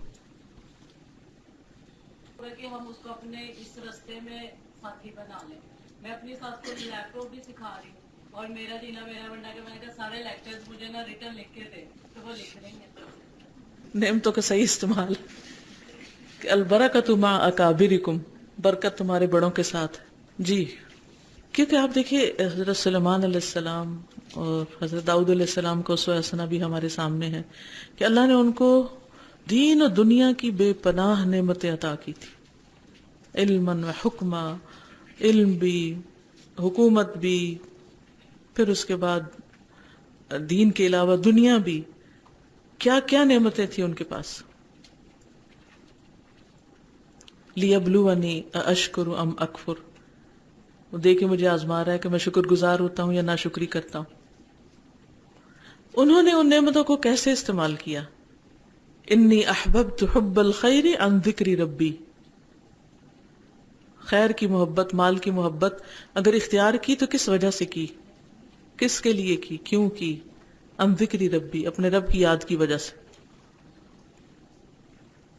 کہ ہم اس کو اپنے اس راستے میں ساتھی بنا لیں۔ میں اپنی ساس کو لیپ ٹاپ بھی سکھا رہی ہوں، اور میرا جینا میرا بننا کہ میں نے کہا سارے لیکچرز مجھے نا ریٹن لکھ کے دے، تو وہ لکھ رہی ہیں۔ نعمتوں کا صحیح استعمال، کہ البرکۃ مع اکابرکم، برکت تمہارے بڑوں کے ساتھ ہے۔ جی، کیونکہ آپ دیکھیے حضرت سلیمان علیہ السلام اور حضرت داؤد علیہ السلام کو اسوہ حسنہ بھی ہمارے سامنے ہے کہ اللہ نے ان کو دین و دنیا کی بے پناہ نعمتیں عطا کی تھی، علما و حکما، علم بھی، حکومت بھی، پھر اس کے بعد دین کے علاوہ دنیا بھی، کیا کیا نعمتیں تھیں ان کے پاس۔ لیبلونی ااشکر ام اکفر، وہ دیکھے مجھے آزما رہا ہے کہ میں شکر گزار ہوتا ہوں یا ناشکری کرتا ہوں۔ انہوں نے ان نعمتوں کو کیسے استعمال کیا؟ انی احببت حب الخیر عن ذکر ربی، خیر کی محبت، مال کی محبت اگر اختیار کی تو کس وجہ سے کی، کس کے لیے کی، کیوں کی؟ عن ذکر ربی، اپنے رب کی یاد کی وجہ سے۔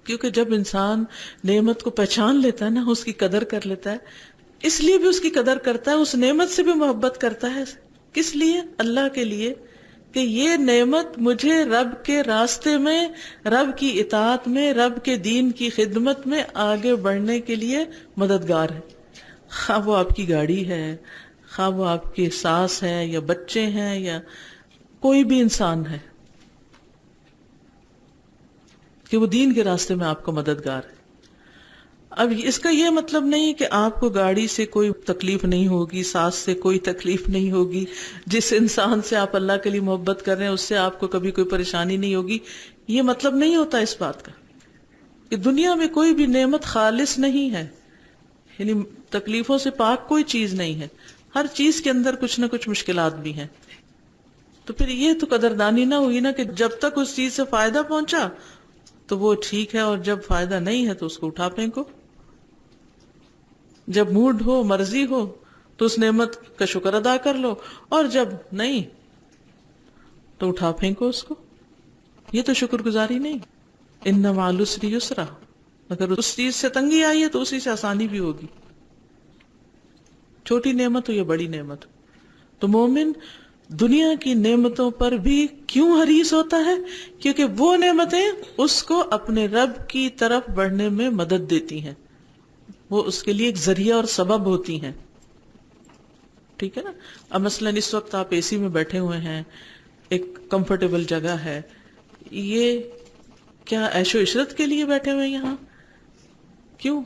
کیونکہ جب انسان نعمت کو پہچان لیتا ہے نا، اس کی قدر کر لیتا ہے، اس لیے بھی اس کی قدر کرتا ہے، اس نعمت سے بھی محبت کرتا ہے۔ کس لیے؟ اللہ کے لیے، کہ یہ نعمت مجھے رب کے راستے میں، رب کی اطاعت میں، رب کے دین کی خدمت میں آگے بڑھنے کے لیے مددگار ہے۔ خواہ وہ آپ کی گاڑی ہے، خواہ وہ آپ کی ساس ہے یا بچے ہیں یا کوئی بھی انسان ہے، کہ وہ دین کے راستے میں آپ کو مددگار ہے۔ اب اس کا یہ مطلب نہیں کہ آپ کو گاڑی سے کوئی تکلیف نہیں ہوگی، ساس سے کوئی تکلیف نہیں ہوگی، جس انسان سے آپ اللہ کے لیے محبت کر رہے ہیں اس سے آپ کو کبھی کوئی پریشانی نہیں ہوگی، یہ مطلب نہیں ہوتا اس بات کا کہ دنیا میں کوئی بھی نعمت خالص نہیں ہے، یعنی تکلیفوں سے پاک کوئی چیز نہیں ہے، ہر چیز کے اندر کچھ نہ کچھ مشکلات بھی ہیں۔ تو پھر یہ تو قدردانی نہ ہوئی نا کہ جب تک اس چیز سے فائدہ پہنچا تو وہ ٹھیک ہے، اور جب فائدہ نہیں ہے تو اس کو اٹھا پھینکو، جب موڈ ہو، مرضی ہو تو اس نعمت کا شکر ادا کر لو، اور جب نہیں تو اٹھا پھینکو اس کو۔ یہ تو شکر گزاری نہیں۔ ان مع العسر یسرا، اگر اس چیز سے تنگی آئی ہے تو اسی سے آسانی بھی ہوگی، چھوٹی نعمت ہو یا بڑی نعمت ہو۔ تو مومن دنیا کی نعمتوں پر بھی کیوں حریص ہوتا ہے؟ کیونکہ وہ نعمتیں اس کو اپنے رب کی طرف بڑھنے میں مدد دیتی ہیں، وہ اس کے لیے ایک ذریعہ اور سبب ہوتی ہیں، ٹھیک ہے نا۔ اب مثلا اس وقت آپ اے سی میں بیٹھے ہوئے ہیں، ایک کمفرٹیبل جگہ ہے، یہ کیا عیش و عشرت کے لیے بیٹھے ہوئے ہیں یہاں؟ کیوں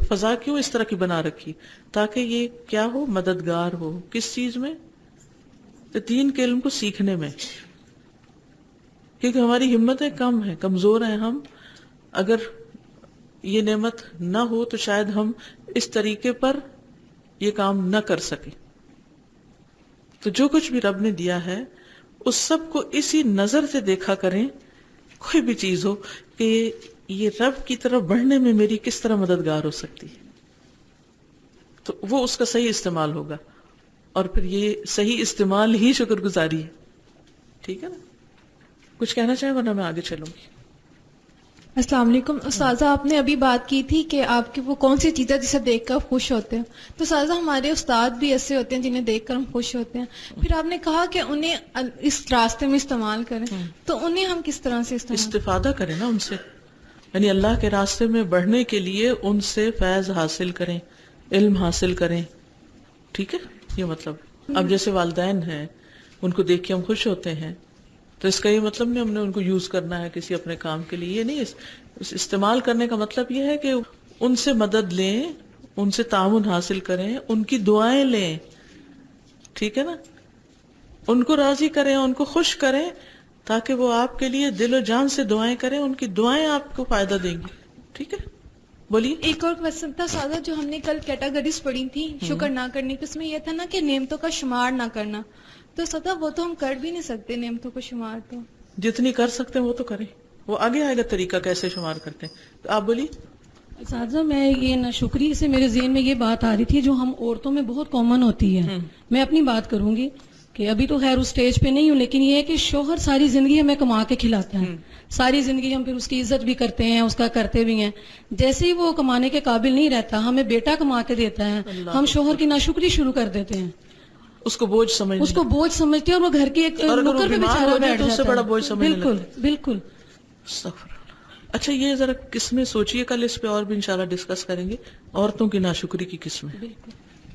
فضا کیوں اس طرح کی بنا رکھی؟ تاکہ یہ کیا ہو، مددگار ہو۔ کس چیز میں؟ دین کے علم کو سیکھنے میں، کیونکہ ہماری ہمتیں کم ہیں، کمزور ہیں ہم۔ اگر یہ نعمت نہ ہو تو شاید ہم اس طریقے پر یہ کام نہ کر سکیں۔ تو جو کچھ بھی رب نے دیا ہے اس سب کو اسی نظر سے دیکھا کریں، کوئی بھی چیز ہو، کہ یہ رب کی طرف بڑھنے میں میری کس طرح مددگار ہو سکتی ہے، تو وہ اس کا صحیح استعمال ہوگا، اور پھر یہ صحیح استعمال ہی شکر گزاری ہے، ٹھیک ہے نا۔ کچھ کہنا چاہیں ورنہ میں آگے چلوں گی۔ السلام علیکم استاذہ، آپ نے ابھی بات کی تھی کہ آپ کی وہ کون سی چیزیں جسے دیکھ کر خوش ہوتے ہیں، تو استاذہ ہمارے استاد بھی ایسے ہوتے ہیں جنہیں دیکھ کر ہم خوش ہوتے ہیں، پھر آپ نے کہا کہ انہیں اس راستے میں استعمال کریں، تو انہیں ہم کس طرح سے استفادہ کریں نا ان سے، یعنی اللہ کے راستے میں بڑھنے کے لیے ان سے فیض حاصل کریں، علم حاصل کریں. ٹھیک ہے، یہ مطلب. اب جیسے والدین ہیں، ان کو دیکھ کے ہم خوش ہوتے ہیں، تو اس کا یہ مطلب نہیں ہم نے ان کو یوز کرنا ہے کسی اپنے کام کے لیے. یہ نہیں، اس استعمال کرنے کا مطلب یہ ہے کہ ان سے مدد لیں، ان سے تعاون حاصل کریں، ان کی دعائیں لیں. ٹھیک ہے نا، ان کو راضی کریں، ان کو خوش کریں، تاکہ وہ آپ کے لیے دل و جان سے دعائیں کریں. ان کی دعائیں آپ کو فائدہ دیں گی. ٹھیک ہے، بولیے. ایک اور کوشچن تھا سادہ، جو ہم نے کل کیٹیگریز پڑھی تھی شکر نہ کرنے کی، اس میں یہ تھا نا کہ نعمتوں کا شمار نہ کرنا. تو سادہ وہ تو ہم کر بھی نہیں سکتے نعمتوں کو شمار. تو جتنی کر سکتے ہیں وہ تو کریں، وہ آگے آئے گا طریقہ کیسے شمار کرتے ہیں. تو آپ بولیے. اساتذہ میں یہ ناشکری سے میرے ذہن میں یہ بات آ رہی تھی جو ہم عورتوں میں بہت کامن ہوتی ہے. میں اپنی بات کروں گی کہ ابھی تو خیر اس سٹیج پہ نہیں ہوں، لیکن یہ ہے کہ شوہر ساری زندگی ہمیں کما کے کھلاتا ہے، ساری زندگی ہم پھر اس کی عزت بھی کرتے ہیں، اس کا کرتے بھی ہیں. جیسے ہی وہ کمانے کے قابل نہیں رہتا، ہمیں بیٹا کما کے دیتا ہے، ہم شوہر کی ناشکری شروع کر دیتے ہیں، اس کو بوجھ سمجھ، اس کو بوجھ سمجھتے ہیں، اور وہ گھر کے ایک اور اگر وہ نوکر پہ بیمار بیچارہ ہو جائے بیٹھ تو اس سے جاتا بڑا ہے. بوجھ سمجھنے بالکل لگتا ہے. بالکل. استغفر اللہ. اچھا، یہ ذرا قسمیں سوچیے، کل اس پہ اور بھی انشاءاللہ ڈسکس کریں گے. عورتوں کی ناشکری کی قسمیں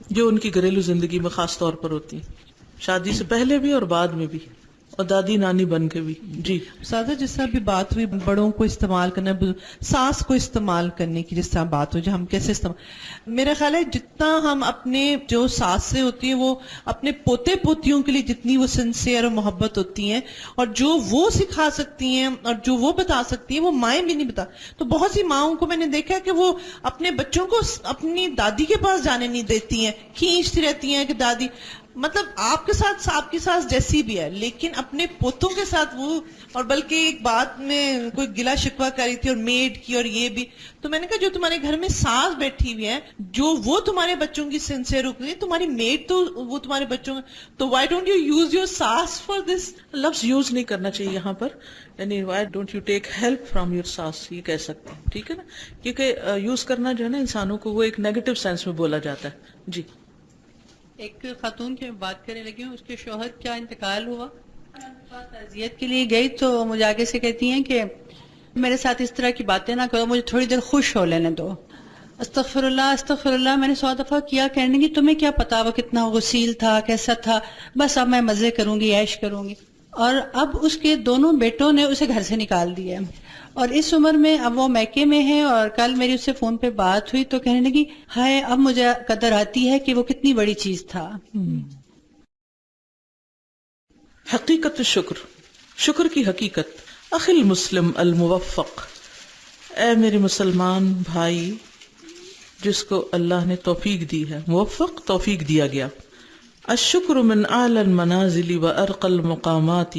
جو ان کی گھریلو زندگی میں خاص طور پر ہوتی ہیں، شادی سے پہلے بھی اور بعد میں بھی، اور دادی نانی بن کے بھی. جی سادہ جس طرح بھی بات ہوئی بڑوں کو استعمال کرنا، ساس کو استعمال کرنے کی جس طرح بات ہوئی، جو ہم کیسے استعمال، میرا خیال ہے جتنا ہم اپنے جو ساس سے ہوتی ہیں وہ اپنے پوتے پوتیوں کے لیے جتنی وہ سنسیئر اور محبت ہوتی ہیں، اور جو وہ سکھا سکتی ہیں اور جو وہ بتا سکتی ہیں وہ مائیں بھی نہیں بتا. تو بہت سی ماؤں کو میں نے دیکھا ہے کہ وہ اپنے بچوں کو اپنی دادی کے پاس جانے نہیں دیتی ہیں، کھینچتی رہتی ہیں کہ دادی، مطلب آپ کے ساتھ آپ کی ساس جیسی بھی ہے، لیکن اپنے پوتوں کے ساتھ وہ، اور بلکہ ایک بات میں کوئی گلا شکوہ کری تھی، اور میڈ کی، اور یہ بھی. تو میں نے کہا جو تمہارے گھر میں ساس بیٹھی ہوئی ہے، جو وہ تمہارے بچوں کی سنسیئر رک رہی ہے، تمہاری میڈ تو وہ تمہارے بچوں کا، تو why don't you use your ساس فار دس. لفظ یوز نہیں کرنا چاہیے یہاں پر، یعنی why don't you take help from your ساس، یہ کہہ سکتے ہیں. ٹھیک ہے نا، کیونکہ یوز کرنا جو ہے نا انسانوں کو وہ ایک نیگیٹو سینس میں بولا جاتا ہے. جی ایک خاتون کی بات کرنے لگی ہوں، اس کے شوہر کا انتقال ہوا، تعزیت کے لیے گئی تو مجھے آگے سے کہتی ہیں کہ میرے ساتھ اس طرح کی باتیں نہ کرو، مجھے تھوڑی دیر خوش ہو لینے دو. استغفر اللہ استغفر اللہ. میں نے 100 دفعہ کیا، کہنے لگی تمہیں کیا پتا وہ کتنا غسیل تھا، کیسا تھا، بس اب میں مزے کروں گی، عیش کروں گی. اور اب اس کے دونوں بیٹوں نے اسے گھر سے نکال دیا، اور اس عمر میں اب وہ میکے میں ہے. اور کل میری اس سے فون پہ بات ہوئی تو کہنے لگی ہائے اب مجھے قدر آتی ہے کہ وہ کتنی بڑی چیز تھا. حقیقت الشکر، شکر کی حقیقت. اخی المسلم الموفق، اے میرے مسلمان بھائی جس کو اللہ نے توفیق دی ہے، موفق توفیق دیا گیا. الشکر من اعلی المنازل و ارقى المقامات